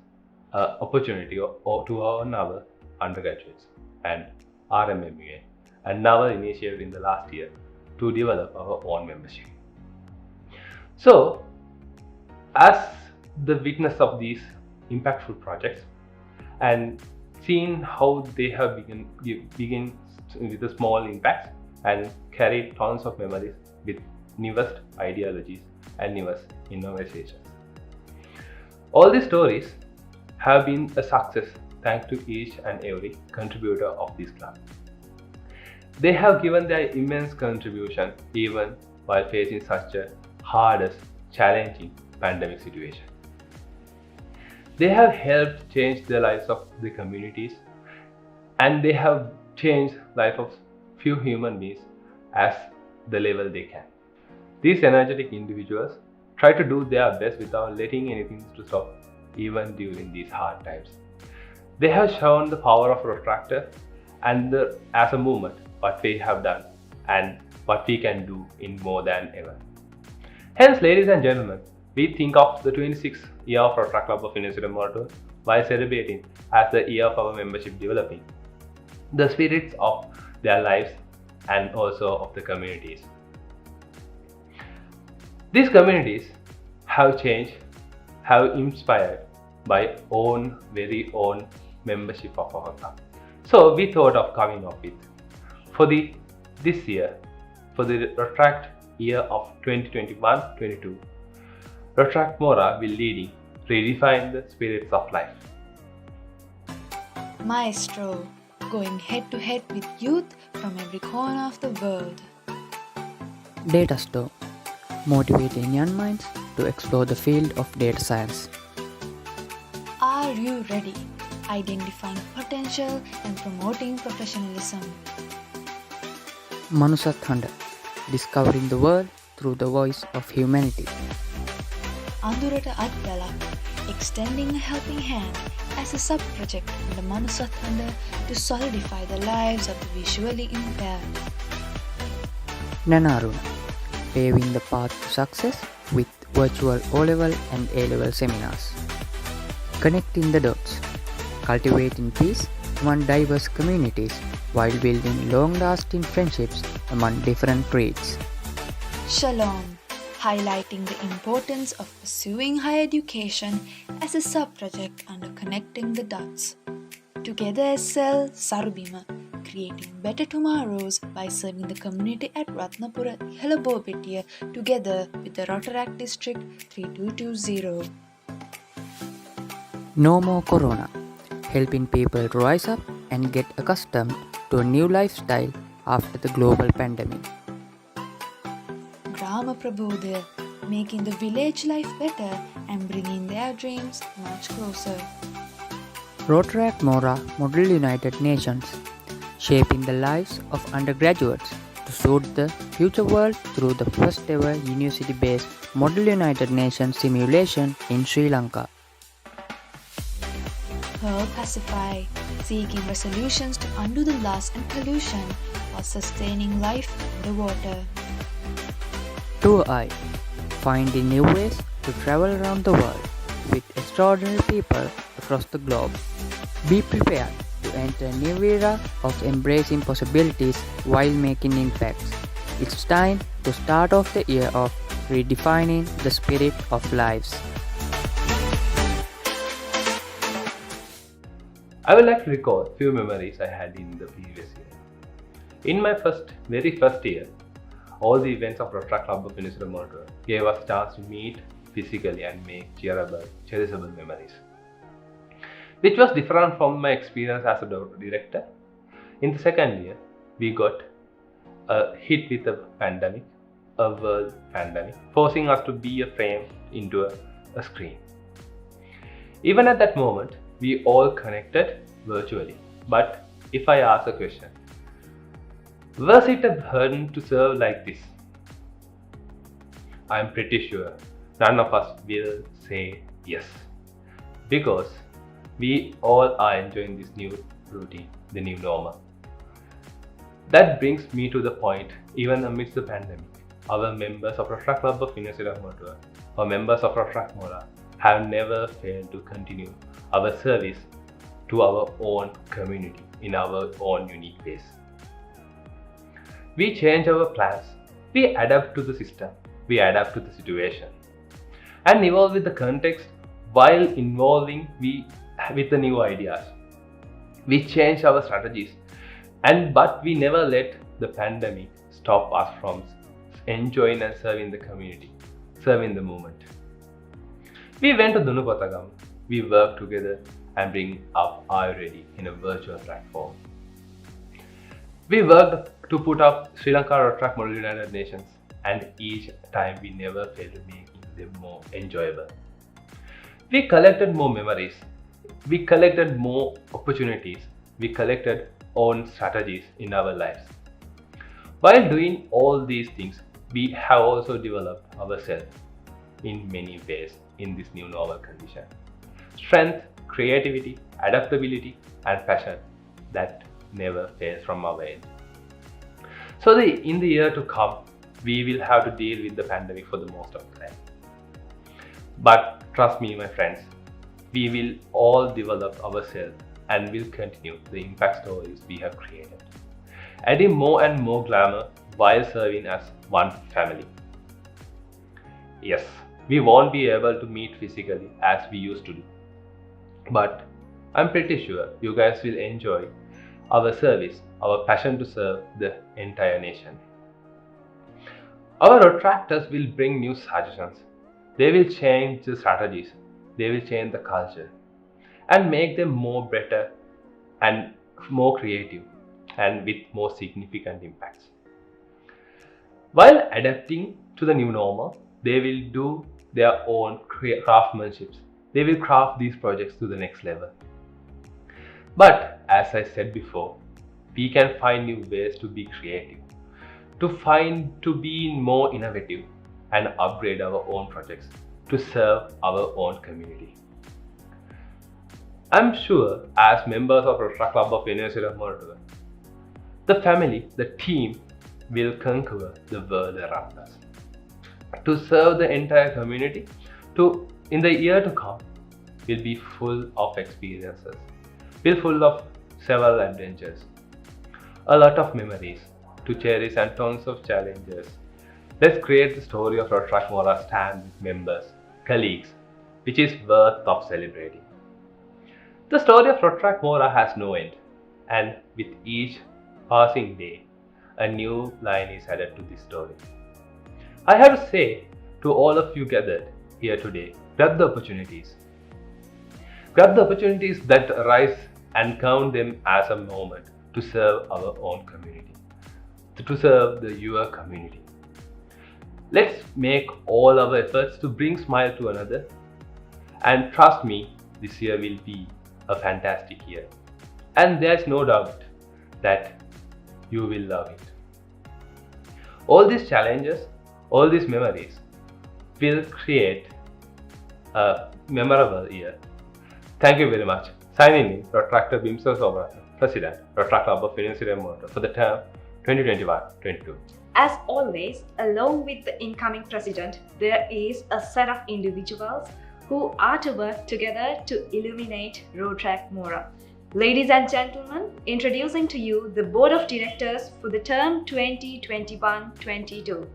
opportunity to our undergraduates and RMMUA, and now initiated in the last year to develop our own membership. So, as the witness of these impactful projects and seeing how they have begin with the small impacts and carry tons of memories with newest ideologies and newest innovations. All these stories have been a success thanks to each and every contributor of this club. They have given their immense contribution even while facing such a hardest, challenging pandemic situation. They have helped change the lives of the communities, and they have changed the life of few human beings as the level they can. These energetic individuals try to do their best without letting anything to stop, even during these hard times. They have shown the power of Rotaractor and as a movement what we have done and what we can do in more than ever. Hence, ladies and gentlemen, we think of the 26th year of Rotaract Club of University of Moratuwa while celebrating as the year of our membership developing the spirits of their lives and also of the communities. These communities have changed, have inspired by very own membership of our club. So we thought of coming up with this year, for the Rotaract year of 2021-22, Rotaract Mora will redefine the spirits of life. Maestro, going head to head with youth from every corner of the world. Data Store, motivating young minds to explore the field of data science. Are you ready? Identifying potential and promoting professionalism. Moratuwa, discovering the world through the voice of humanity. Andurata Adgala, extending a helping hand as a sub-project in the Moratuwa to solidify the lives of the visually impaired. Nanaruna, paving the path to success with virtual O-level and A-level seminars. Connecting the dots, cultivating peace among diverse communities while building long-lasting friendships among different creeds. Shalom, highlighting the importance of pursuing higher education as a sub-project under Connecting the Dots. Together as Cell Sarubima, creating better tomorrows by serving the community at Ratnapura Helabopetiya together with the Rotaract District 3220. No more Corona, helping people rise up and get accustomed to a new lifestyle after the global pandemic. Grama Prabodhya, making the village life better and bringing their dreams much closer. Rotaract Mora Model United Nations, shaping the lives of undergraduates to suit the future world through the first ever university-based Model United Nations simulation in Sri Lanka. Pearl Pacify, seeking resolutions to undo the loss and pollution while sustaining life underwater. Tour Eye, finding new ways to travel around the world with extraordinary people across the globe. Be prepared to enter a new era of embracing possibilities while making impacts. It's time to start off the year of redefining the spirit of lives. I would like to recall a few memories I had in the previous year. In my very first year, all the events of Rotaract Club of Moratuwa gave us a chance to meet physically and make cherishable memories, which was different from my experience as a director. In the second year, we got hit with a pandemic, a world pandemic, forcing us to be a frame into a screen. Even at that moment, we all connected virtually. But if I ask a question, was it a burden to serve like this? I am pretty sure none of us will say yes, because we all are enjoying this new routine, the new normal. That brings me to the point, even amidst the pandemic, our members of Rotaract Club of Moratuwa, or members of Rotaract Mora, have never failed to continue our service to our own community in our own unique ways. We change our plans, we adapt to the system, we adapt to the situation, and evolve with the context while involving with the new ideas. We change our strategies, but we never let the pandemic stop us from enjoying and serving the community, serving the movement. We went to Dunupatagam, we worked together and bring up Ready in a virtual platform. We worked to put up Sri Lanka Rotaract Model United Nations, and each time we never failed to make them more enjoyable. We collected more memories, we collected more opportunities, we collected own strategies in our lives. While doing all these things, we have also developed ourselves in many ways in this new normal condition. Strength, creativity, adaptability, and passion that never fails from our end. So in the year to come, we will have to deal with the pandemic for the most of the time. But trust me, my friends, we will all develop ourselves and will continue the impact stories we have created, adding more and more glamour while serving as one family. Yes, we won't be able to meet physically as we used to do, but I'm pretty sure you guys will enjoy our service, our passion to serve the entire nation. Our Rotaractors will bring new suggestions. They will change the strategies, they will change the culture and make them more better and more creative and with more significant impacts. While adapting to the new normal, they will do their own craftsmanship. They will craft these projects to the next level. But as I said before, we can find new ways to be creative, to be more innovative and upgrade our own projects to serve our own community. I'm sure as members of Rotaract Club of Moratuwa, the family, the team will conquer the world around us. To serve the entire community, in the year to come, will be full of experiences, will full of several adventures, a lot of memories to cherish and tons of challenges. Let's create the story of Rotaract Mora stand with members, colleagues, which is worth of celebrating. The story of Rotaract Mora has no end, and with each passing day, a new line is added to this story. I have to say to all of you gathered here today, grab the opportunities. Grab the opportunities that arise and count them as a moment to serve our own community, to serve your community. Let's make all our efforts to bring smile to another, and trust me, this year will be a fantastic year. And there's no doubt that you will love it. All these challenges, all these memories will create a memorable year. Thank you very much. Signing in, Rotaractor Bimsar Sobrata, President, Rotaract Club of Felicitations for the term 2021-22. As always, along with the incoming president, there is a set of individuals who are to work together to illuminate Rotaract Mora. Ladies and gentlemen, introducing to you the Board of Directors for the term 2021-22.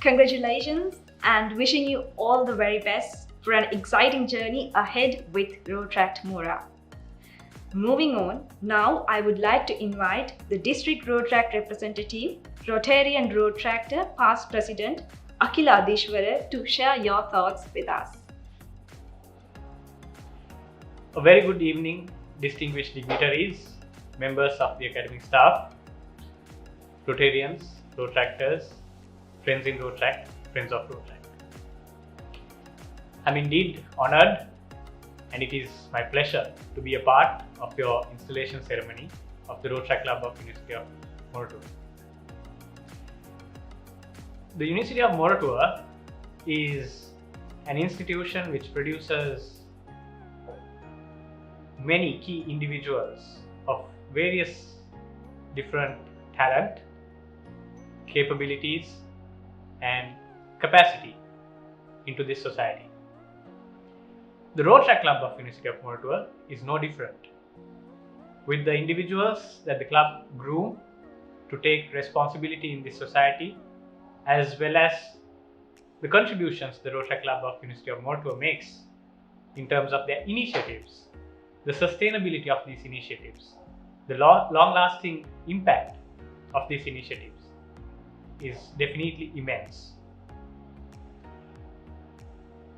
Congratulations and wishing you all the very best for an exciting journey ahead with Rotaract Mora. Moving on, now I would like to invite the District Rotaract representative, Rotarian Rotaractor past President Akila Adishwara to share your thoughts with us. A very good evening, distinguished dignitaries, members of the academic staff, Rotarians, Rotaractors, friends in Rotaract, friends of Rotaract. I'm indeed honored, and it is my pleasure to be a part of your installation ceremony of the Rotaract Club of University of Moratuwa. The University of Moratuwa is an institution which produces many key individuals of various different talent, capabilities and capacity into this society. The Rotaract Club of University of Moratuwa is no different. With the individuals that the club grew to take responsibility in this society, as well as the contributions the Rotaract Club of University of Moratuwa makes in terms of their initiatives, the sustainability of these initiatives, the long-lasting impact of these initiatives is definitely immense.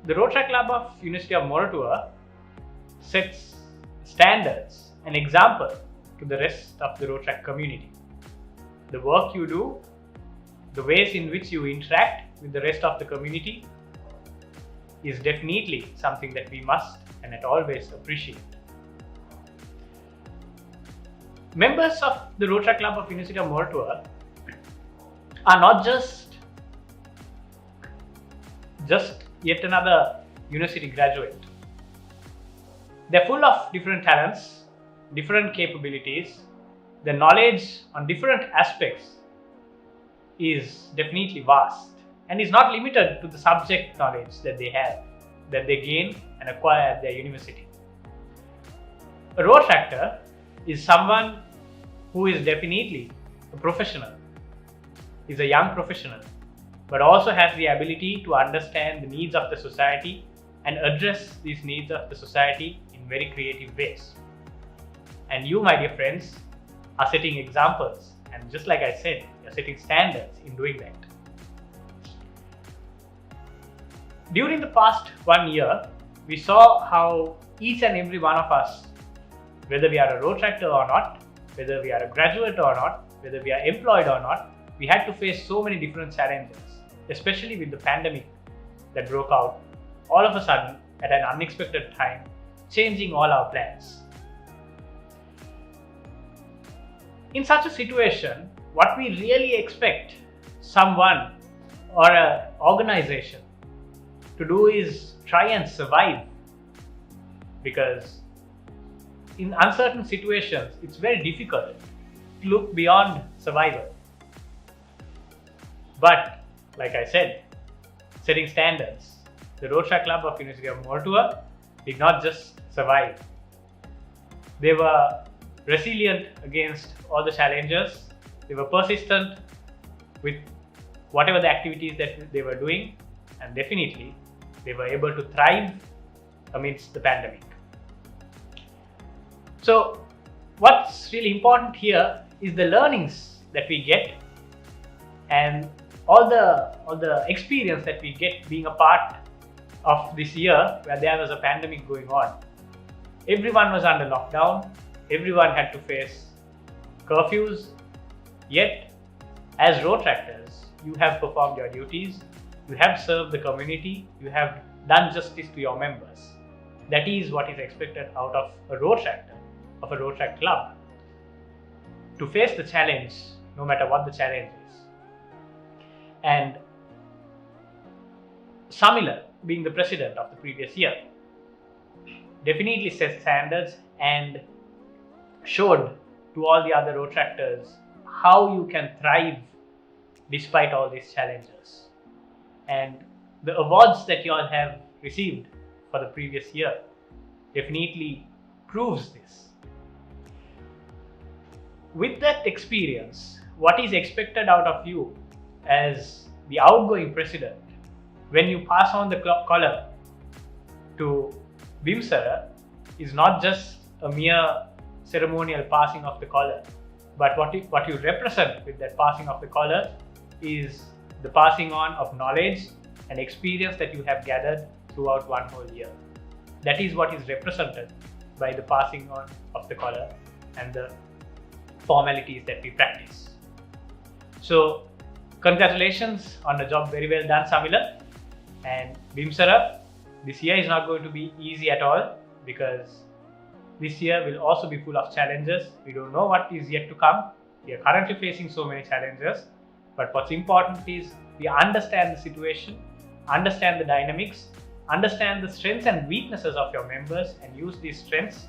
The Rotaract Club of University of Moratuwa sets standards, an example to the rest of the Rotaract community. The work you do, the ways in which you interact with the rest of the community is definitely something that we must and at always appreciate. Members of the Rotaract Club of University of Moratuwa are not just yet another university graduate. They're full of different talents, different capabilities. The knowledge on different aspects is definitely vast and is not limited to the subject knowledge that they have, that they gain and acquire at their university. A Rotaractor is someone who is definitely a professional, is a young professional, but also has the ability to understand the needs of the society and address these needs of the society in very creative ways. And you, my dear friends, are setting examples, and just like I said, you're setting standards in doing that. During the past 1 year, we saw how each and every one of us, whether we are a Rotaractor or not, whether we are a graduate or not, whether we are employed or not, we had to face so many different challenges, especially with the pandemic that broke out all of a sudden at an unexpected time, changing all our plans. In such a situation, what we really expect someone or an organization to do is try and survive, because in uncertain situations, it's very difficult to look beyond survival. But, like I said, setting standards, the Rotaract Club of University of Moratuwa did not just survive. They were resilient against all the challenges. They were persistent with whatever the activities that they were doing, and definitely they were able to thrive amidst the pandemic. So what's really important here is the learnings that we get and all the experience that we get being a part of this year where there was a pandemic going on. Everyone was under lockdown, everyone had to face curfews, yet as Rotaractors, you have performed your duties, you have served the community, you have done justice to your members. That is what is expected out of a Rotaractor, of a Rotaract club, to face the challenge no matter what the challenge is. And Samila, being the president of the previous year, definitely set standards and showed to all the other Rotaractors how you can thrive despite all these challenges. And the awards that you all have received for the previous year definitely proves this. With that experience, what is expected out of you as the outgoing president, when you pass on the collar to Bimsara, is not just a mere ceremonial passing of the collar, but what you represent with that passing of the collar is the passing on of knowledge and experience that you have gathered throughout one whole year. That is what is represented by the passing on of the collar and the formalities that we practice. So congratulations on the job very well done, Samila. And Bimsara, this year is not going to be easy at all, because this year will also be full of challenges. We don't know what is yet to come. We are currently facing so many challenges, but what's important is we understand the situation, understand the dynamics, understand the strengths and weaknesses of your members, and use these strengths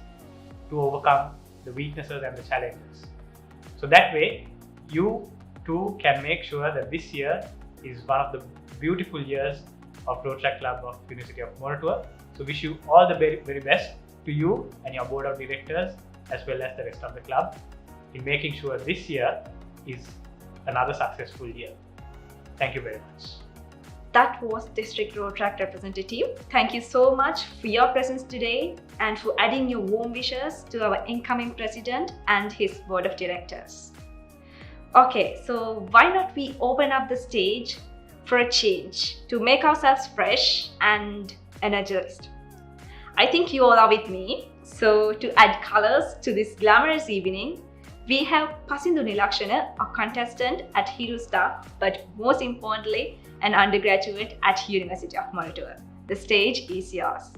to overcome the weaknesses and the challenges. So that way, you too can make sure that this year is one of the beautiful years of Rotaract Club of University of Moratuwa. So wish you all the very, very best to you and your board of directors as well as the rest of the club in making sure this year is another successful year. Thank you very much. That was District Rotaract representative. Thank you so much for your presence today and for adding your warm wishes to our incoming president and his board of directors. Okay, so why not we open up the stage for a change to make ourselves fresh and energized. I think you all are with me. So to add colors to this glamorous evening, we have Pasindu Nilakshana, a contestant at Hirusta, but most importantly, an undergraduate at University of Moratuwa. The stage is yours.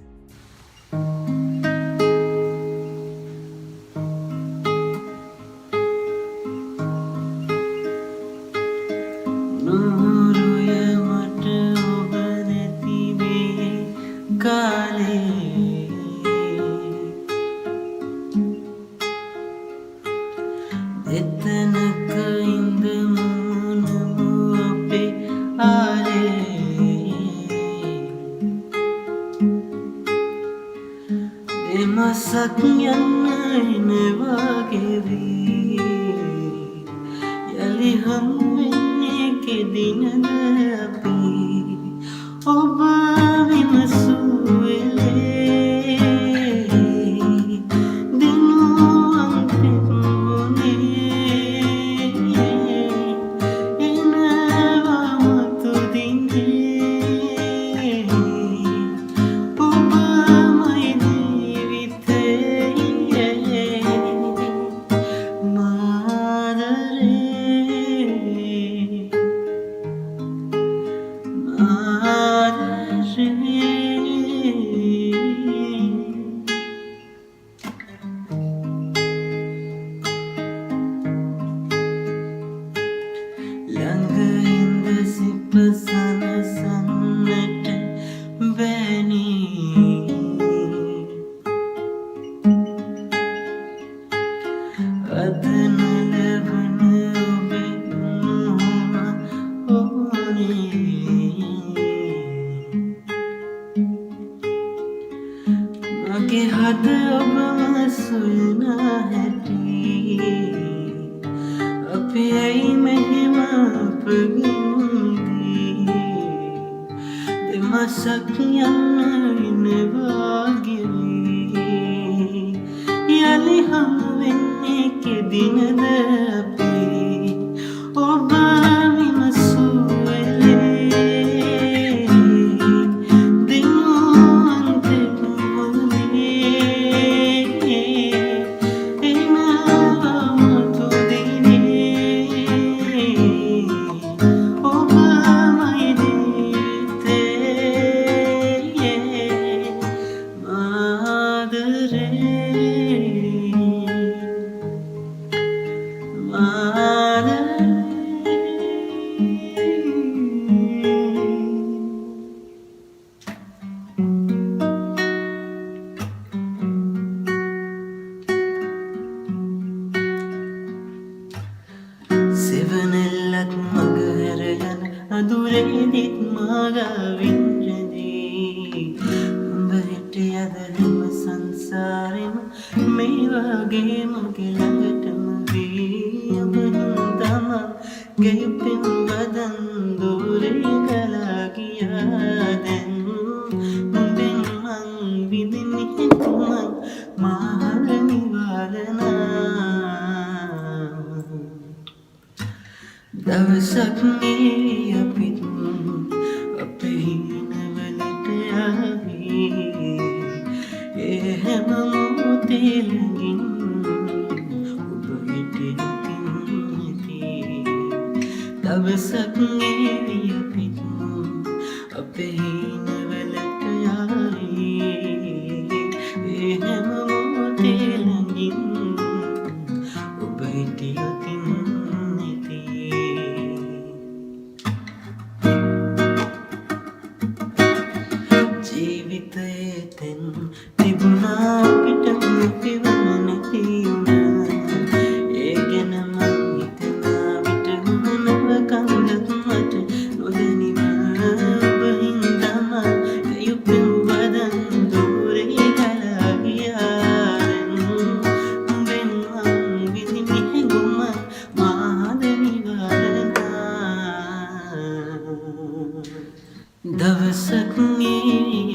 දවසක්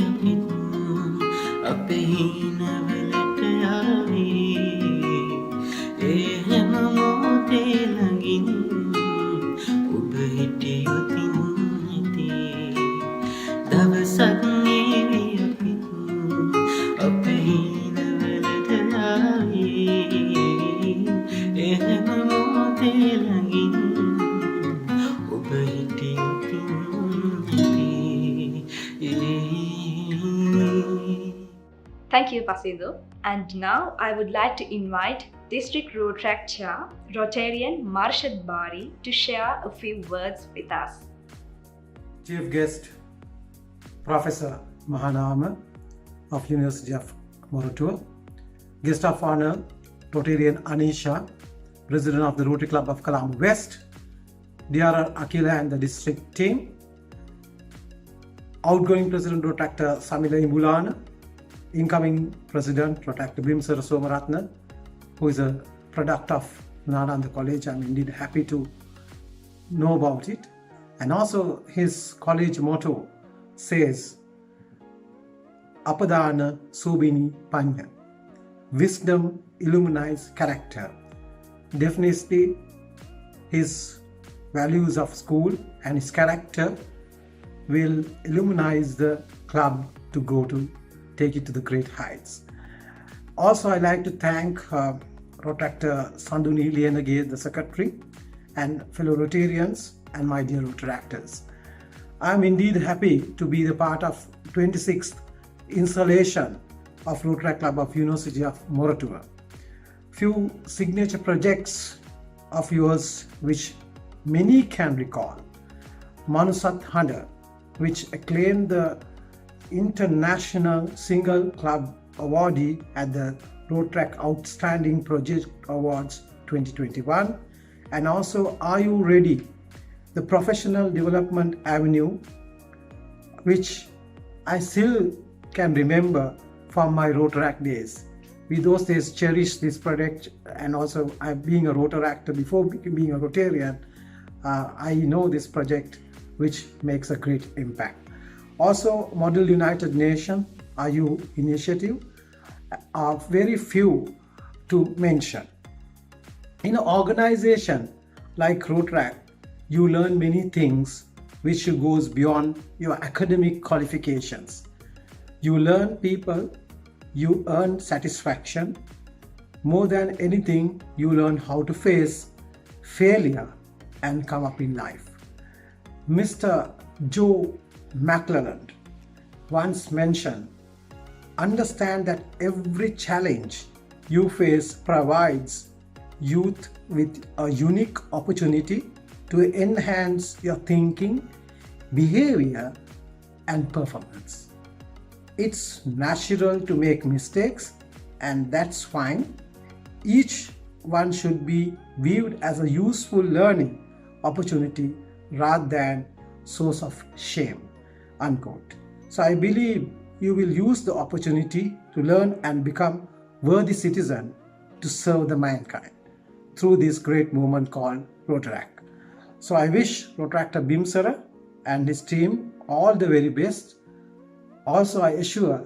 අපිත් අපේ හිනවලට යාවේ ඒ හැම මොහොතේ ළඟින් ඔබ හිටියොතින් හිතේ දවසක් අපිත් අපේ හිනවලට යාවේ ඒ හැම මොහොතේ ළඟින් ඔබ හිටියොතින් Thank you, Pasindu. And now I would like to invite District Rotaract Chair, Rotarian Marshad Bari, to share a few words with us. Chief guest, Professor Mahanama of University of Moratuwa. Guest of honor, Rotarian Anisha, President of the Rotary Club of Colombo West, DRR Akila and the district team. Outgoing President Rotaract Samila Imbulana, incoming President Rotaract Bimsara Somaratna, who is a product of Nalanda College. I'm indeed happy to know about it. And also his college motto says, Apadana Subini Panya. Wisdom illuminates character. Definitely his values of school and his character will illuminize the club to go to take it to the great heights. Also, I'd like to thank Rotaract Sanduni Lienage, the secretary, and fellow Rotarians and my dear Rotaractors. I'm indeed happy to be the part of 26th installation of Rotaract Club of University of Moratuwa. Few signature projects of yours which many can recall. Manusat Handa, which acclaimed the International Single Club Awardee at the Rotaract Outstanding Project Awards 2021, and also Are You Ready? The Professional Development Avenue, which I still can remember from my Rotaract days. We those days cherished this project, and also being a Rotaractor before being a Rotarian, I know this project which makes a great impact. Also, Model United Nations IU initiative are very few to mention. In an organization like Rotaract, you learn many things which goes beyond your academic qualifications. You learn people, you earn satisfaction. More than anything, you learn how to face failure and come up in life. Mr. Joe McClelland once mentioned, understand that every challenge you face provides youth with a unique opportunity to enhance your thinking, behavior, and performance. It's natural to make mistakes, and that's fine. Each one should be viewed as a useful learning opportunity rather than source of shame, unquote. So I believe you will use the opportunity to learn and become worthy citizen to serve the mankind through this great movement called Rotaract. So I wish Rotaractor Bimsara and his team all the very best. Also, I assure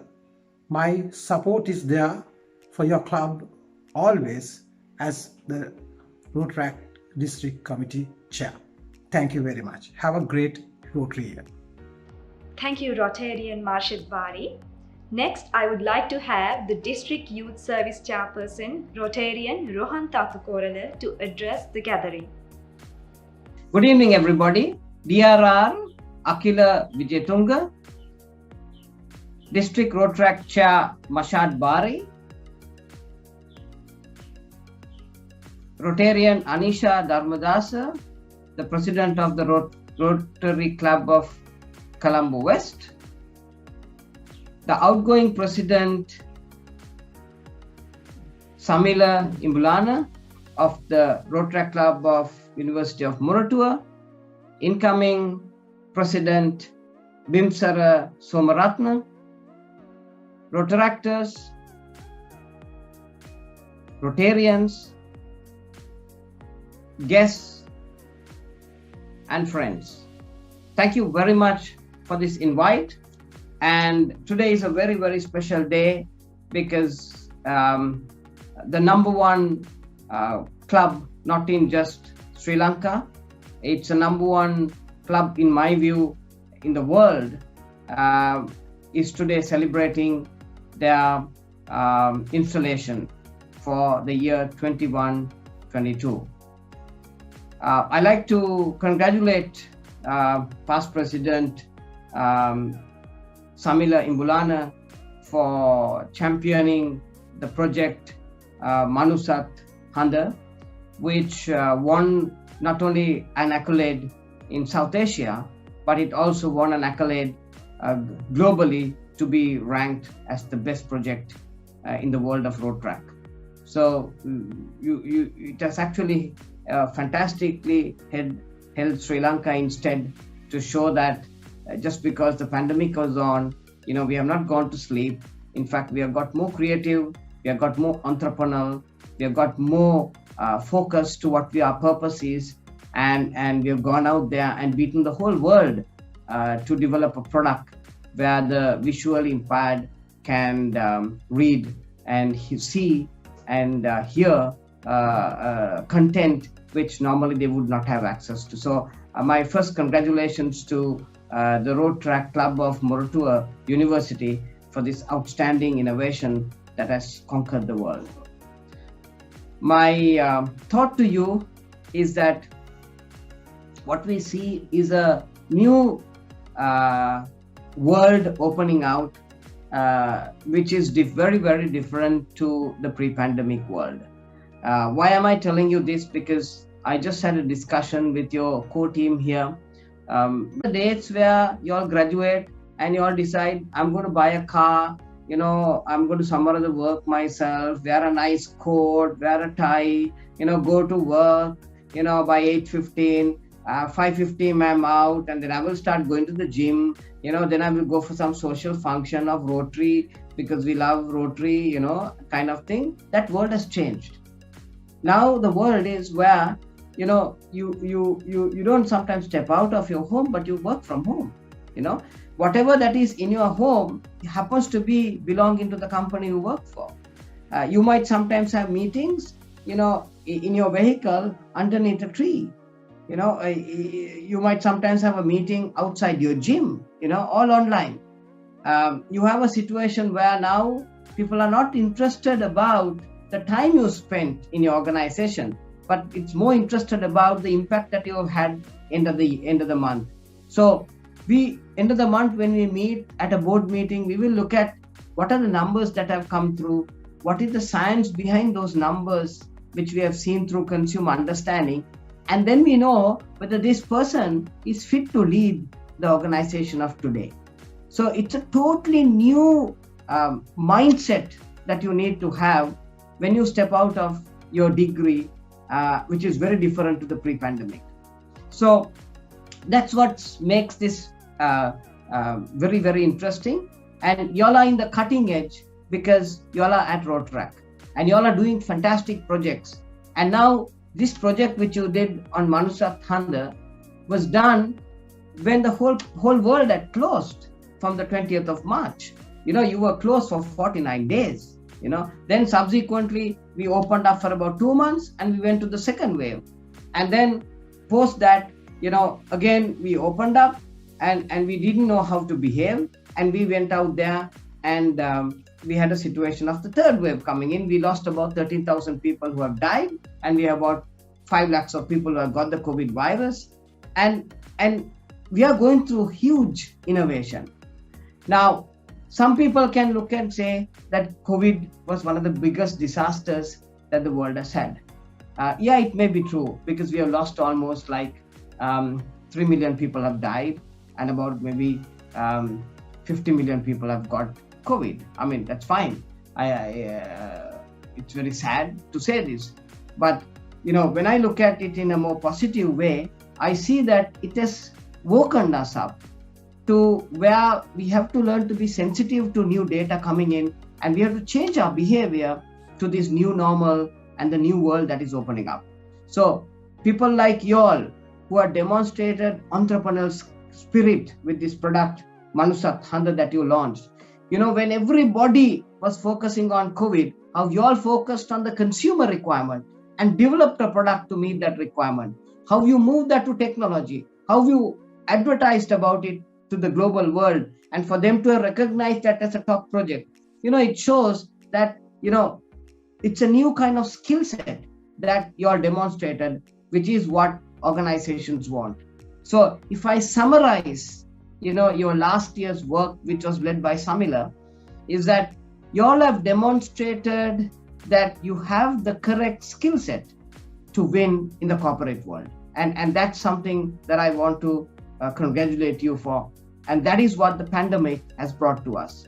my support is there for your club always as the Rotaract District Committee Chair. Thank you very much. Have a great Rotary year. Thank you, Rotarian Marshad Bari. Next, I would like to have the District Youth Service Chairperson, Rotarian Rohan Tatukorala, to address the gathering. Good evening, everybody. DRR Akila Vijayatunga, District Rotaract Chair Marshad Bari, Rotarian Anisha Dharmadasa, the President of the Rotary Club of Colombo West, the outgoing President Samila Imbulana of the Rotaract Club of University of Moratuwa, incoming President Bimsara Somaratna, Rotaractors, Rotarians, guests, and friends. Thank you very much for for this invite. And today is a very, very special day because the number one club, not in just Sri Lanka, it's a number one club in my view in the world, is today celebrating their installation for the year 21-22. I like to congratulate past President Samila Imbulana for championing the project Manusat Handa, which won not only an accolade in South Asia, but it also won an accolade globally to be ranked as the best project in the world of Rotaract. So it has actually fantastically held Sri Lanka instead to show that just because the pandemic was on, we have not gone to sleep. In fact, we have got more creative, we have got more entrepreneurial, we have got more focus to what our purpose is, and we have gone out there and beaten the whole world to develop a product where the visually impaired can read and see and hear content which normally they would not have access to. So my first congratulations to the Rotaract Club of Moratuwa University for this outstanding innovation that has conquered the world. My thought to you is that what we see is a new world opening out, which is very, very different to the pre-pandemic world. Why am I telling you this? Because I just had a discussion with your core team here. The dates where you all graduate and you all decide, I'm going to buy a car, I'm going to somewhere other work myself, wear a nice coat, wear a tie, go to work, by 8:15, 5:15 I'm out, and then I will start going to the gym, then I will go for some social function of Rotary because we love Rotary, kind of thing. That world has changed. Now the world is where, you don't sometimes step out of your home, but you work from home. Whatever that is in your home happens to be belonging to the company you work for. You might sometimes have meetings, in your vehicle underneath a tree. You might sometimes have a meeting outside your gym, all online. You have a situation where now people are not interested about the time you spent in your organization, but it's more interested about the impact that you have had end of the month. So end of the month when we meet at a board meeting, we will look at what are the numbers that have come through, what is the science behind those numbers, which we have seen through consumer understanding, and then we know whether this person is fit to lead the organization of today. So it's a totally new mindset that you need to have when you step out of your degree, which is very different to the pre-pandemic. So that's what makes this very, very interesting. And y'all are in the cutting edge because y'all are at Rotaract and y'all are doing fantastic projects. And now this project which you did on Manusat Handa was done when the whole world had closed from the 20th of March. You were closed for 49 days. Then subsequently we opened up for about 2 months and we went to the second wave. And then post that, again we opened up and we didn't know how to behave, and we went out there and we had a situation of the third wave coming in. We lost about 13,000 people who have died, and we have about 5 lakhs of people who have got the COVID virus, and we are going through huge innovation. Now, some people can look and say that COVID was one of the biggest disasters that the world has had. Yeah, it may be true because we have lost almost 3 million people have died, and about maybe 50 million people have got COVID. I mean, that's fine. It's very sad to say this, but when I look at it in a more positive way, I see that it has woken us up to where we have to learn to be sensitive to new data coming in, and we have to change our behavior to this new normal and the new world that is opening up. So people like you all who have demonstrated entrepreneurial spirit with this product, Manusat Handa, that you launched. When everybody was focusing on COVID, how you all focused on the consumer requirement and developed a product to meet that requirement. How you moved that to technology, how you advertised about it to the global world, and for them to recognize that as a top project. It shows that, it's a new kind of skill set that you all demonstrated, which is what organizations want. So if I summarize, your last year's work, which was led by Samila, is that you all have demonstrated that you have the correct skill set to win in the corporate world. And that's something that I want to congratulate you for. And that is what the pandemic has brought to us.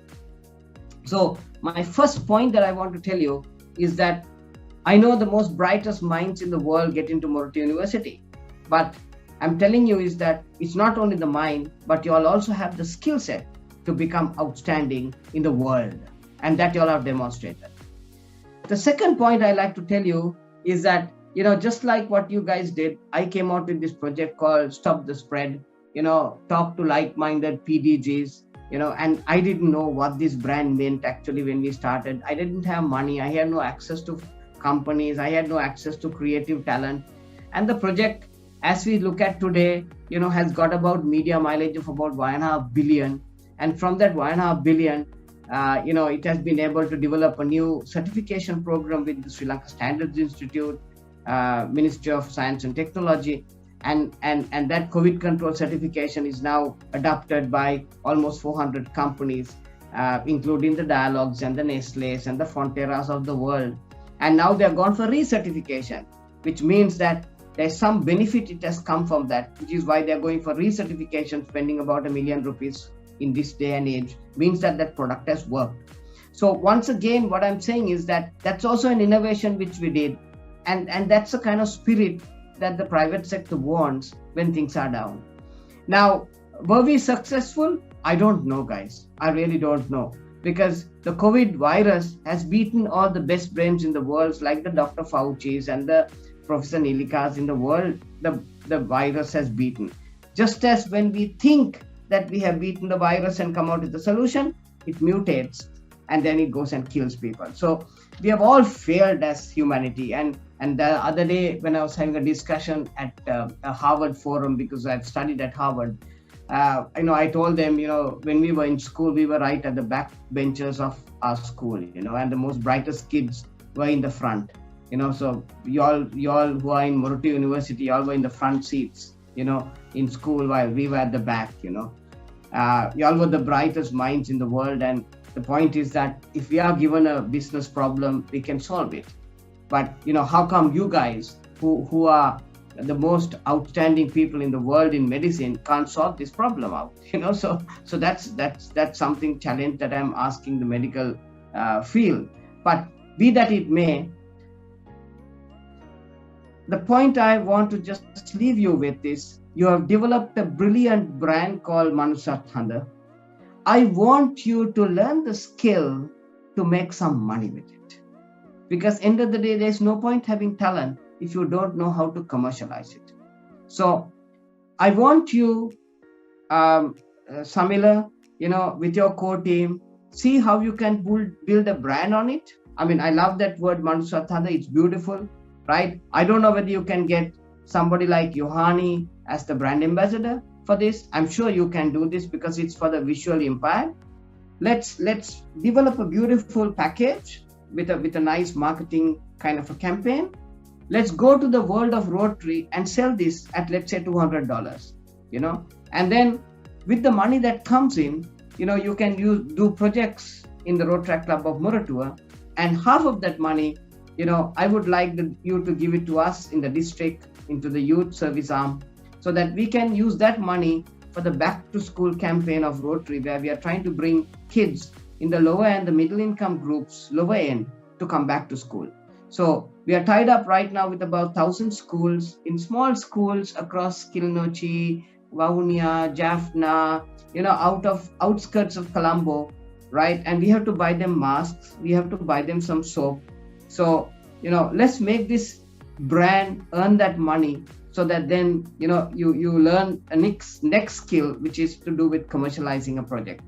So my first point that I want to tell you is that I know the most brightest minds in the world get into Moratuwa University. But I'm telling you is that it's not only the mind, but you all also have the skill set to become outstanding in the world. And that you all have demonstrated. The second point I like to tell you is that, just like what you guys did, I came out with this project called Stop the Spread, talk to like-minded PDGs, and I didn't know what this brand meant actually when we started. I didn't have money. I had no access to companies. I had no access to creative talent. And the project, as we look at today, has got about media mileage of about 1.5 billion. And from that 1.5 billion, it has been able to develop a new certification program with the Sri Lanka Standards Institute, Ministry of Science and Technology. And that COVID control certification is now adopted by almost 400 companies, including the Dialogues and the Nestle's and the Fonterras of the world. And now they're gone for recertification, which means that there's some benefit it has come from that, which is why they're going for recertification, spending about ₹1 million in this day and age, means that that product has worked. So once again, what I'm saying is that that's also an innovation which we did. And that's the kind of spirit that the private sector wants when things are down. Now, were we successful? I don't know, guys. I really don't know. Because the COVID virus has beaten all the best brains in the world, like the Dr. Fauci's and the Professor Nilikas in the world, the virus has beaten. Just as when we think that we have beaten the virus and come out with a solution, it mutates and then it goes and kills people. So we have all failed as humanity. And the other day when I was having a discussion at a Harvard forum, because I've studied at Harvard, I told them, when we were in school, we were right at the back benches of our school, and the most brightest kids were in the front, so you all who are in Moratuwa University, you all were in the front seats, in school, while we were at the back, you all were the brightest minds in the world. And the point is that if we are given a business problem, we can solve it. But, how come you guys who are the most outstanding people in the world in medicine can't solve this problem out? So that's something challenge that I'm asking the medical field. But be that it may, the point I want to just leave you with is, you have developed a brilliant brand called Manusat Handa. I want you to learn the skill to make some money with it. Because end of the day, there's no point having talent if you don't know how to commercialize it. So I want you, Samila, with your core team, see how you can build a brand on it. I mean, I love that word Manusat Handa. It's beautiful, right? I don't know whether you can get somebody like Yohani as the brand ambassador for this. I'm sure you can do this because it's for the visual impaired. Let's develop a beautiful package with a nice marketing kind of a campaign. Let's go to the world of Rotary and sell this at, let's say, $200, and then with the money that comes in, you can do projects in the Rotaract Club of Moratuwa, and half of that money, I would like you to give it to us in the district, into the youth service arm, so that we can use that money for the back to school campaign of Rotary, where we are trying to bring kids in the lower and the middle income groups, lower end, to come back to school. So we are tied up right now with about 1,000 schools, in small schools across Kilinochie, Vaunia, Jaffna, outskirts of Colombo, right? And we have to buy them masks. We have to buy them some soap. So, let's make this brand, earn that money, so that then you learn a next skill, which is to do with commercializing a project.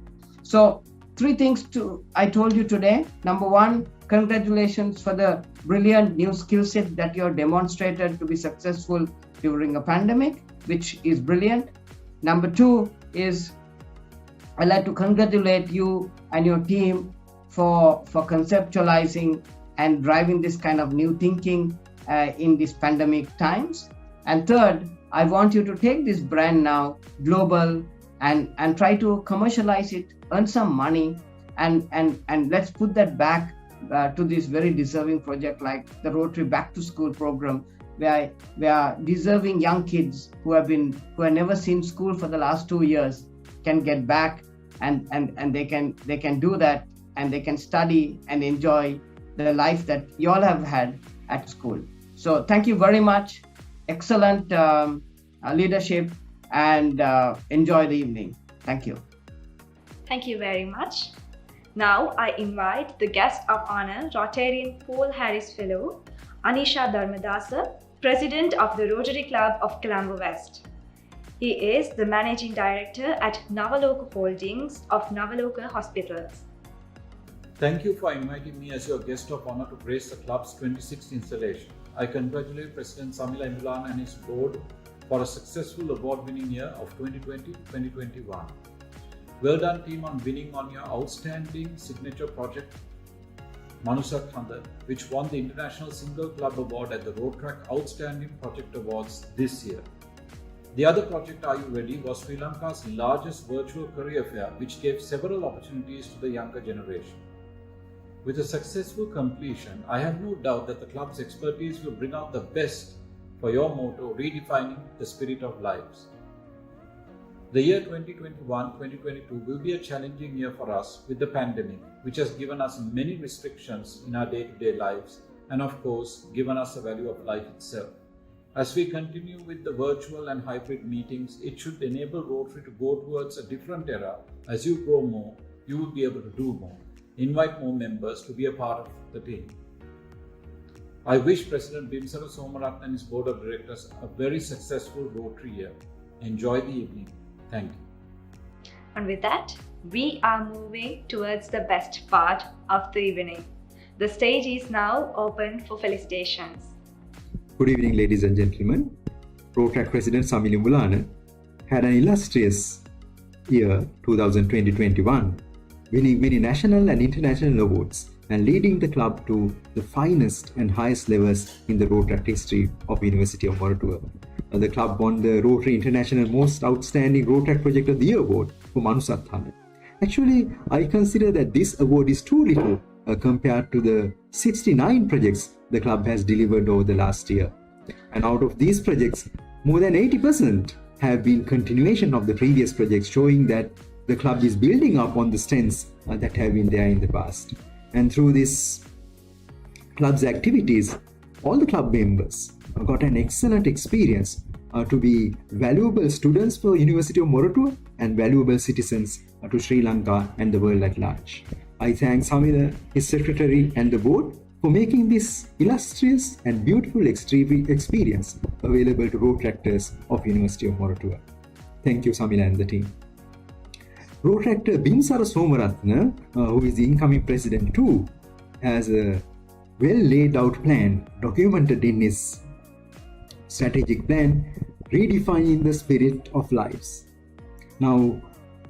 So 3 things I told you today. Number 1, congratulations for the brilliant new skill set that you have demonstrated to be successful during a pandemic, which is brilliant. Number 2 is I'd like to congratulate you and your team for conceptualizing and driving this kind of new thinking in these pandemic times. And third, I want you to take this brand now global and try to commercialize it, earn some money, and let's put that back to this very deserving project like the Rotary Back to School program, where deserving young kids who have never seen school for the last 2 years can get back, and they can do that, and they can study and enjoy the life that you all have had at school. So thank you very much. Excellent leadership, and enjoy the evening. Thank you. Thank you very much. Now I invite the guest of honor, Rotarian Paul Harris Fellow, Anisha Dharmadasa, President of the Rotary Club of Colombo West. He is the Managing Director at Navaloka Holdings of Navaloka Hospitals. Thank you for inviting me as your guest of honor to grace the club's 26th installation. I congratulate President Samila Imran and his board for a successful award-winning year of 2020-2021. Well done team on winning on your outstanding signature project, Manusat Khanda, which won the International Single Club Award at the Rotaract Outstanding Project Awards this year. The other project, Are You Ready?, was Sri Lanka's largest virtual career fair, which gave several opportunities to the younger generation. With a successful completion, I have no doubt that the club's expertise will bring out the best for your motto, redefining the spirit of lives. The year 2021-2022 will be a challenging year for us with the pandemic, which has given us many restrictions in our day-to-day lives and of course given us the value of life itself. As we continue with the virtual and hybrid meetings, it should enable Rotary to go towards a different era. As you grow more, you will be able to do more. Invite more members to be a part of the team. I wish President Bimsara Somaratne and his board of directors a very successful Rotary year. Enjoy the evening. Thank you. And with that, we are moving towards the best part of the evening. The stage is now open for felicitations. Good evening, ladies and gentlemen. Rotaract President Samila Imran had an illustrious year 2020-21, winning many national and international awards and leading the club to the finest and highest levels in the Rotaract history of University of Moratuwa. The club won the Rotary International Most Outstanding Rotaract Project of the Year award for Manusat Khanda. Actually, I consider that this award is too little compared to the 69 projects the club has delivered over the last year. And out of these projects, more than 80% have been continuation of the previous projects, showing that the club is building up on the strengths that have been there in the past. And through this club's activities, all the club members got an excellent experience to be valuable students for University of Moratuwa and valuable citizens to Sri Lanka and the world at large. I thank Samila, his secretary and the board for making this illustrious and beautiful experience available to Rotaractors of University of Moratuwa. Thank you, Samila and the team. Rotaractor Bimsara Somaratne, who is the incoming president too, has a well laid out plan documented in his strategic plan, redefining the spirit of lives. Now,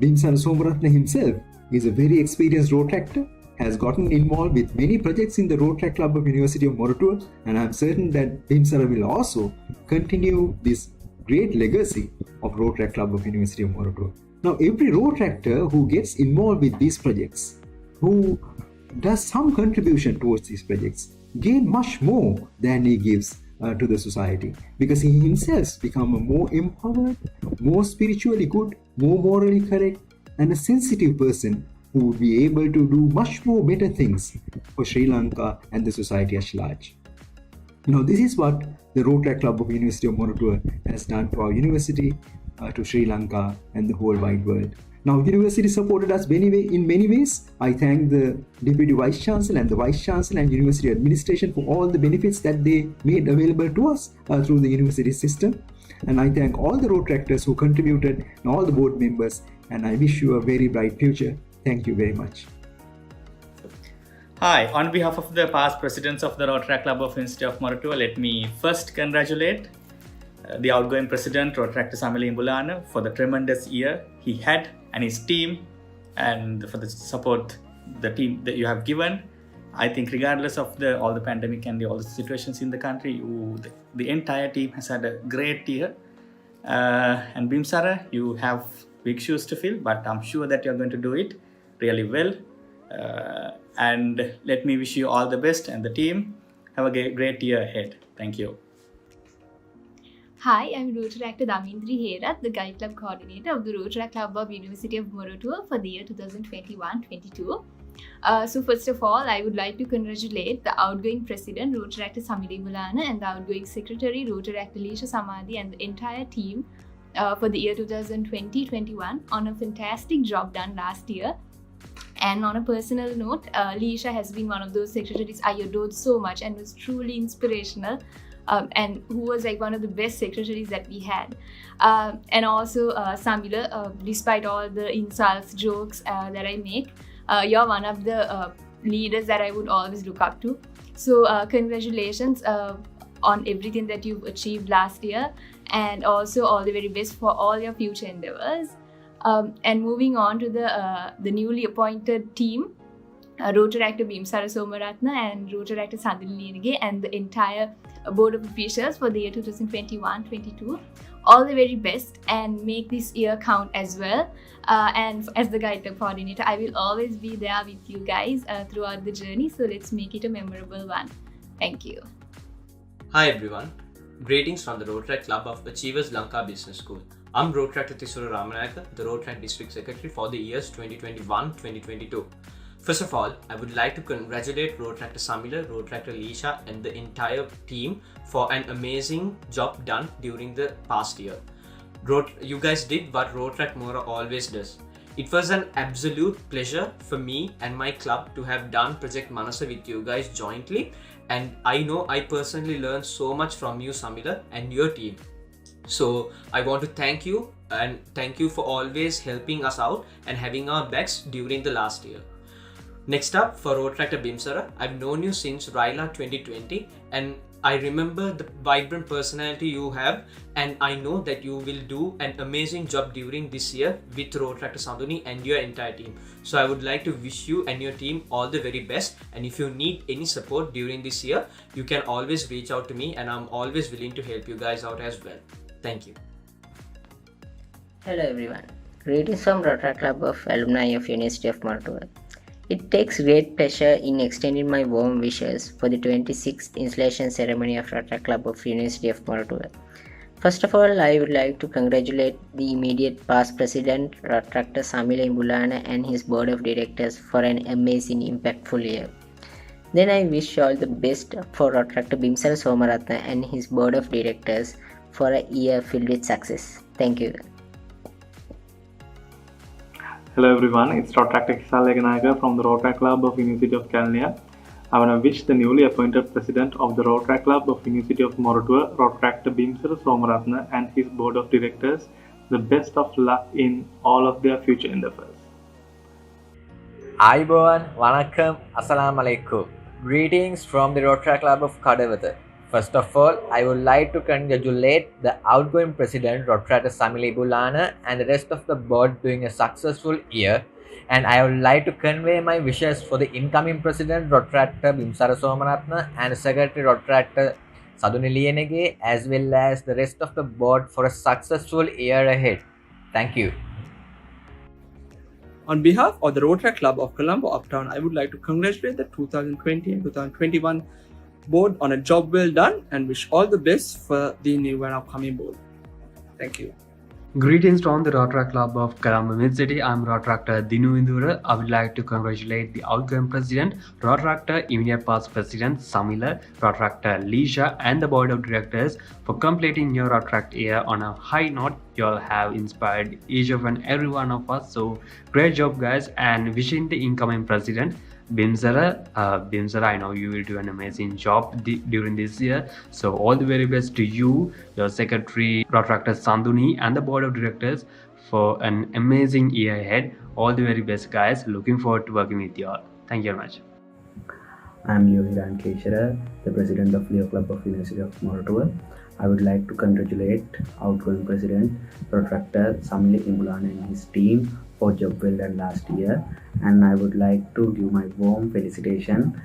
Bimsara Somaratne himself is a very experienced Rotaractor, has gotten involved with many projects in the Rotaract Club of University of Moratuwa, and I am certain that Bimsara will also continue this great legacy of Rotaract Club of University of Moratuwa. Now, every Rotaractor who gets involved with these projects, who does some contribution towards these projects, gain much more than he gives to the society, because he himself becomes a more empowered, more spiritually good, more morally correct, and a sensitive person who would be able to do much more better things for Sri Lanka and the society at large. Now, this is what the Rotaract Club of University of Moratuwa has done to our university, to Sri Lanka and the whole wide world. Now, university supported us in many ways. I thank the Deputy Vice Chancellor and the Vice Chancellor and University Administration for all the benefits that they made available to us through the university system. And I thank all the Rotaractors who contributed and all the board members. And I wish you a very bright future. Thank you very much. Hi, on behalf of the past presidents of the Rotaract Club of University of Moratuwa, let me first congratulate the outgoing president, Rotaract Samila Imbulana, for the tremendous year he had and his team, and for the support the team that you have given. I think regardless of all the pandemic and all the situations in the country, the entire team has had a great year. And Bimsara, you have big shoes to fill, but I'm sure that you're going to do it really well. And let me wish you all the best, and the team have a great year ahead. Thank you. Hi, I'm Rotaract Damindri Herat, the Guide Club Coordinator of the Rotaract Club of University of Moratuwa for the year 2021-22. So first of all, I would like to congratulate the outgoing President, Rotaract Samila Imbulana, and the outgoing Secretary, Rotaract Leisha Samadhi, and the entire team for the year 2020-21 on a fantastic job done last year. And on a personal note, Leisha has been one of those secretaries I adored so much and was truly inspirational. And who was like one of the best secretaries that we had. And also Samila, despite all the insults, jokes that I make, you're one of the leaders that I would always look up to. So congratulations on everything that you've achieved last year, and also all the very best for all your future endeavors. And moving on to the newly appointed team, Rotaract Bimsara Somaratna and Rotaract Sandhili and the entire board of officials for the year 2021-22. All the very best, and make this year count as well. And as the Guide Club Coordinator, I will always be there with you guys throughout the journey. So let's make it a memorable one. Thank you. Hi everyone. Greetings from the Rotaract Club of Achievers Lanka Business School. I'm Rotaract Tisura Ramanayaka, the Rotaract District Secretary for the years 2021-2022. First of all, I would like to congratulate Rotaract Samila, Rotaract Leisha, and the entire team for an amazing job done during the past year. You guys did what Rotaract Mora always does. It was an absolute pleasure for me and my club to have done Project Manasa with you guys jointly, and I know I personally learned so much from you, Samila, and your team. So I want to thank you, and thank you for always helping us out and having our backs during the last year. Next up, for Rotaract Bimsara, I've known you since Raila 2020, and I remember the vibrant personality you have, and I know that you will do an amazing job during this year with Rotaract Sandhuni and your entire team. So I would like to wish you and your team all the very best, and if you need any support during this year, you can always reach out to me, and I'm always willing to help you guys out as well. Thank you. Hello everyone. Greetings from Rotaract Club of Alumni of University of Moratuwa. It takes great pleasure in extending my warm wishes for the 26th installation ceremony of Rotaract Club of University of Moratuwa. First of all, I would like to congratulate the immediate past president, Rotaract Samila Imbulana, and his board of directors for an amazing, impactful year. Then I wish all the best for Rotaract Bimsara Somaratna and his board of directors for a year filled with success. Thank you. Hello everyone, it's Rotaract Kisaleganayaka from the Rotaract Club of University of California. I want to wish the newly appointed president of the Rotaract Club of University of Moratuwa, Rotaract Bimsara Somaratna, and his board of directors the best of luck in all of their future endeavors. Ayubowan, Vanakkam, Assalamu alaikum. Greetings from the Rotaract Club of Kadawatha. First of all, I would like to congratulate the outgoing president, Rotaract Samila Imbulana, and the rest of the board doing a successful year. And I would like to convey my wishes for the incoming president, Rotaract Bimsara Somaratna, and secretary, Rotaract Sandhuni, as well as the rest of the board for a successful year ahead. Thank you. On behalf of the Rotaract Club of Colombo Uptown, I would like to congratulate the 2020 and 2021 board on a job well done, and wish all the best for the new and upcoming board. Thank you. Greetings from the Rotaract Club of Colombo Mid-City. I'm Rotaractor Dinu Indura. I would like to congratulate the outgoing president, Rotaractor immediate past president Samila, Rotaractor Leisha, and the board of directors for completing your Rotaract year on a high note. You all have inspired each of and every one of us. So great job, guys, and wishing the incoming president Bimsara, I know you will do an amazing job during this year. So all the very best to you, your secretary, Rotaractor Sanduni, and the board of directors for an amazing year ahead. All the very best, guys. Looking forward to working with you all. Thank you very much. I'm Yohiran Keshara, the president of Leo Club of University of Moratuwa. I would like to congratulate outgoing president, Rotaractor Samile Imbulan and his team for job well done last year, and I would like to give my warm felicitation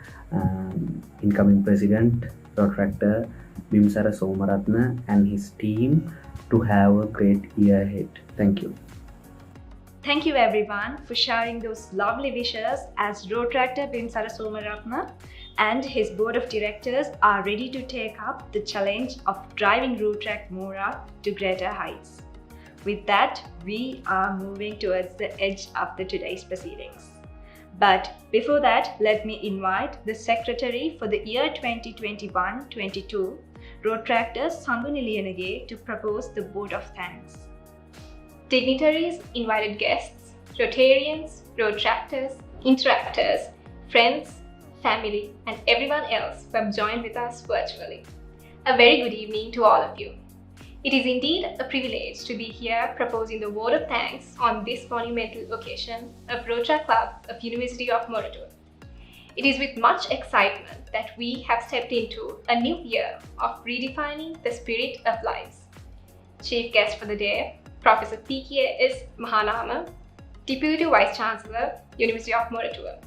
incoming president Rotaractor Bimsara Somaratna and his team to have a great year ahead. Thank you. Thank you everyone for sharing those lovely wishes as Rotaractor Bimsara Somaratna and his board of directors are ready to take up the challenge of driving Rotaract Mora to greater heights. With that, we are moving towards the edge of today's proceedings. But before that, let me invite the Secretary for the year 2021-22, Rotaractor Sambuni Liyanage, to propose the vote of thanks. Dignitaries, invited guests, Rotarians, Rotaractors, interactors, friends, family, and everyone else who have joined with us virtually. A very good evening to all of you. It is indeed a privilege to be here proposing the vote of thanks on this monumental occasion of Rotaract Club of University of Moratuwa. It is with much excitement that we have stepped into a new year of redefining the spirit of lives. Chief guest for the day, Professor P.K.S. Mahanama, Deputy Vice Chancellor, University of Moratuwa,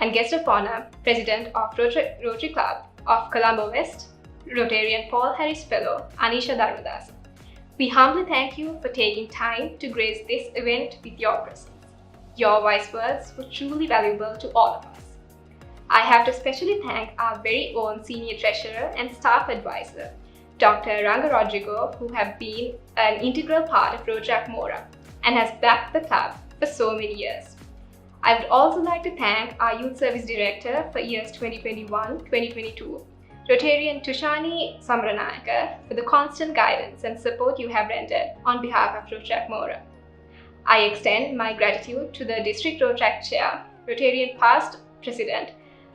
and guest of honor, President of Rotary Club of Colombo West, Rotarian Paul Harris Fellow, Anisha Dharmadasa. We humbly thank you for taking time to grace this event with your presence. Your wise words were truly valuable to all of us. I have to especially thank our very own Senior Treasurer and Staff Advisor, Dr. Ranga Rodrigo, who have been an integral part of Rotaract Mora and has backed the club for so many years. I would also like to thank our Youth Service Director for years 2021-2022, Rotarian Tushani Samranayaka, for the constant guidance and support you have rendered on behalf of Rotaract Mora. I extend my gratitude to the District Rotaract Chair, Rotarian Past President,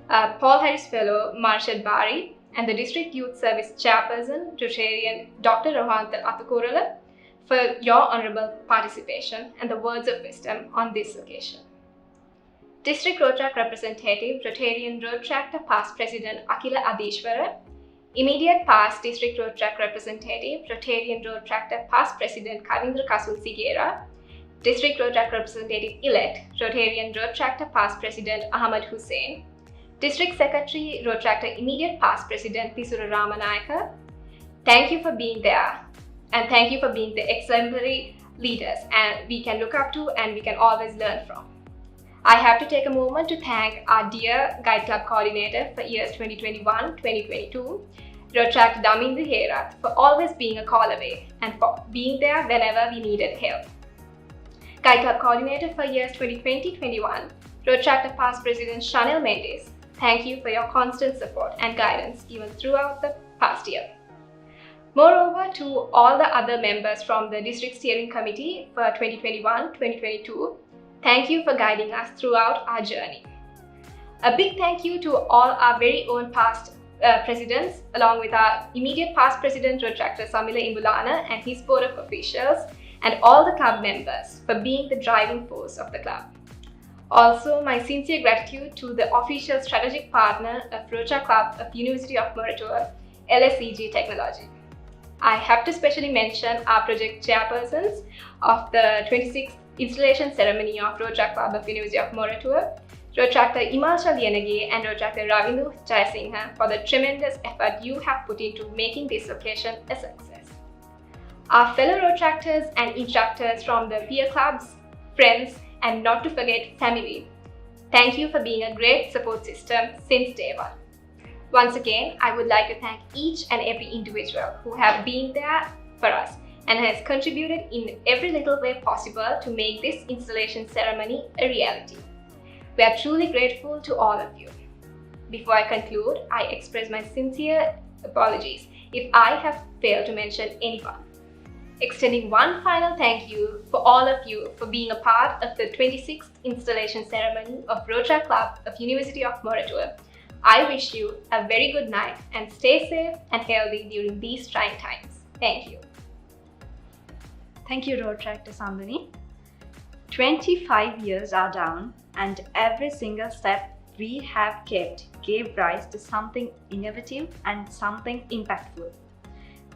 Paul Harris Fellow Marshad Bari, and the District Youth Service Chairperson, Rotarian Dr. Rohantal Athukurala, for your honourable participation and the words of wisdom on this occasion. District Rotaract Representative, Rotarian Rotaractor Past President Akila Adishwara, Immediate Past District Rotaract Representative, Rotarian Rotaractor Past President Kavindra Kasul Sigera, District Rotaract Representative Elect, Rotarian Rotaractor Past President Ahmad Hussain, District Secretary, Rotaractor Immediate Past President Tisura Ramanayaka. Thank you for being there, and thank you for being the exemplary leaders and we can look up to and we can always learn from. I have to take a moment to thank our dear Guide Club Coordinator for years 2021-2022, Rotaract Damindra Herath, for always being a call away and for being there whenever we needed help. Guide Club Coordinator for years 2020-21, Rotaractor Past President Chanel Mendes, thank you for your constant support and guidance given throughout the past year. Moreover, to all the other members from the District Steering Committee for 2021-2022, thank you for guiding us throughout our journey. A big thank you to all our very own past presidents, along with our immediate past president, Rotaractor Samila Imbulana, and his board of officials, and all the club members for being the driving force of the club. Also, my sincere gratitude to the official strategic partner of Rotaract Club of University of Moratuwa, LSEG Technology. I have to specially mention our project chairpersons of the 26th installation ceremony of Rotaract Club of University of Moratuwa, Rotaractor Imalsha Liyanage and Rotaractor Ravindu Jayasinghe, for the tremendous effort you have put into making this occasion a success. Our fellow Rotaractors and instructors from the peer clubs, friends, and not to forget family, thank you for being a great support system since day one. Once again, I would like to thank each and every individual who have been there for us and has contributed in every little way possible to make this installation ceremony a reality. We are truly grateful to all of you. Before I conclude, I express my sincere apologies if I have failed to mention anyone. Extending one final thank you for all of you for being a part of the 26th installation ceremony of Rotaract Club of University of Moratuwa. I wish you a very good night and stay safe and healthy during these trying times. Thank you. Thank you, Rotaract Sambani. 25 years are down, and every single step we have kept gave rise to something innovative and something impactful.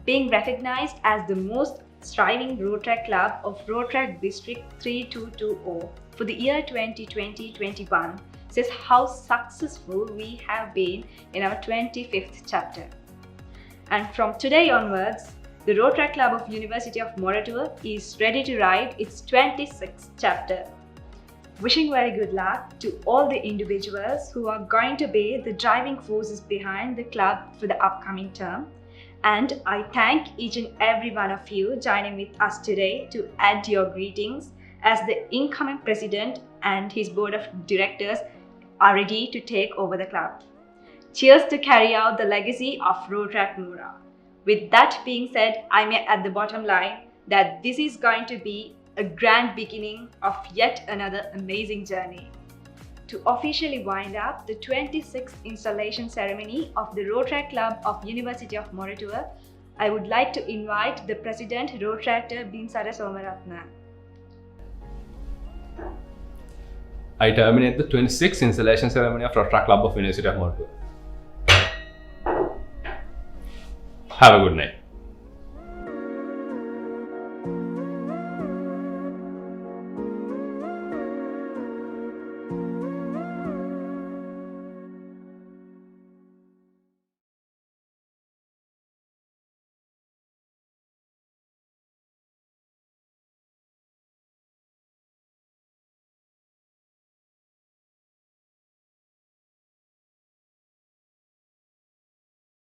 Being recognized as the most striving Rotaract Club of Rotaract District 3220 for the year 2020-21 says how successful we have been in our 25th chapter. And from today onwards, the Rotaract Club of University of Moratuwa is ready to ride its 26th chapter. Wishing very good luck to all the individuals who are going to be the driving forces behind the club for the upcoming term. And I thank each and every one of you joining with us today to add your greetings as the incoming president and his board of directors are ready to take over the club. Cheers to carry out the legacy of Rotaract Mora. With that being said, I may add the bottom line that this is going to be a grand beginning of yet another amazing journey. To officially wind up the 26th installation ceremony of the Rotaract Club of University of Moratuwa, I would like to invite the President Rotaractor Binsara Somaratna. I terminate the 26th installation ceremony of Rotaract Club of University of Moratuwa. Have a good night.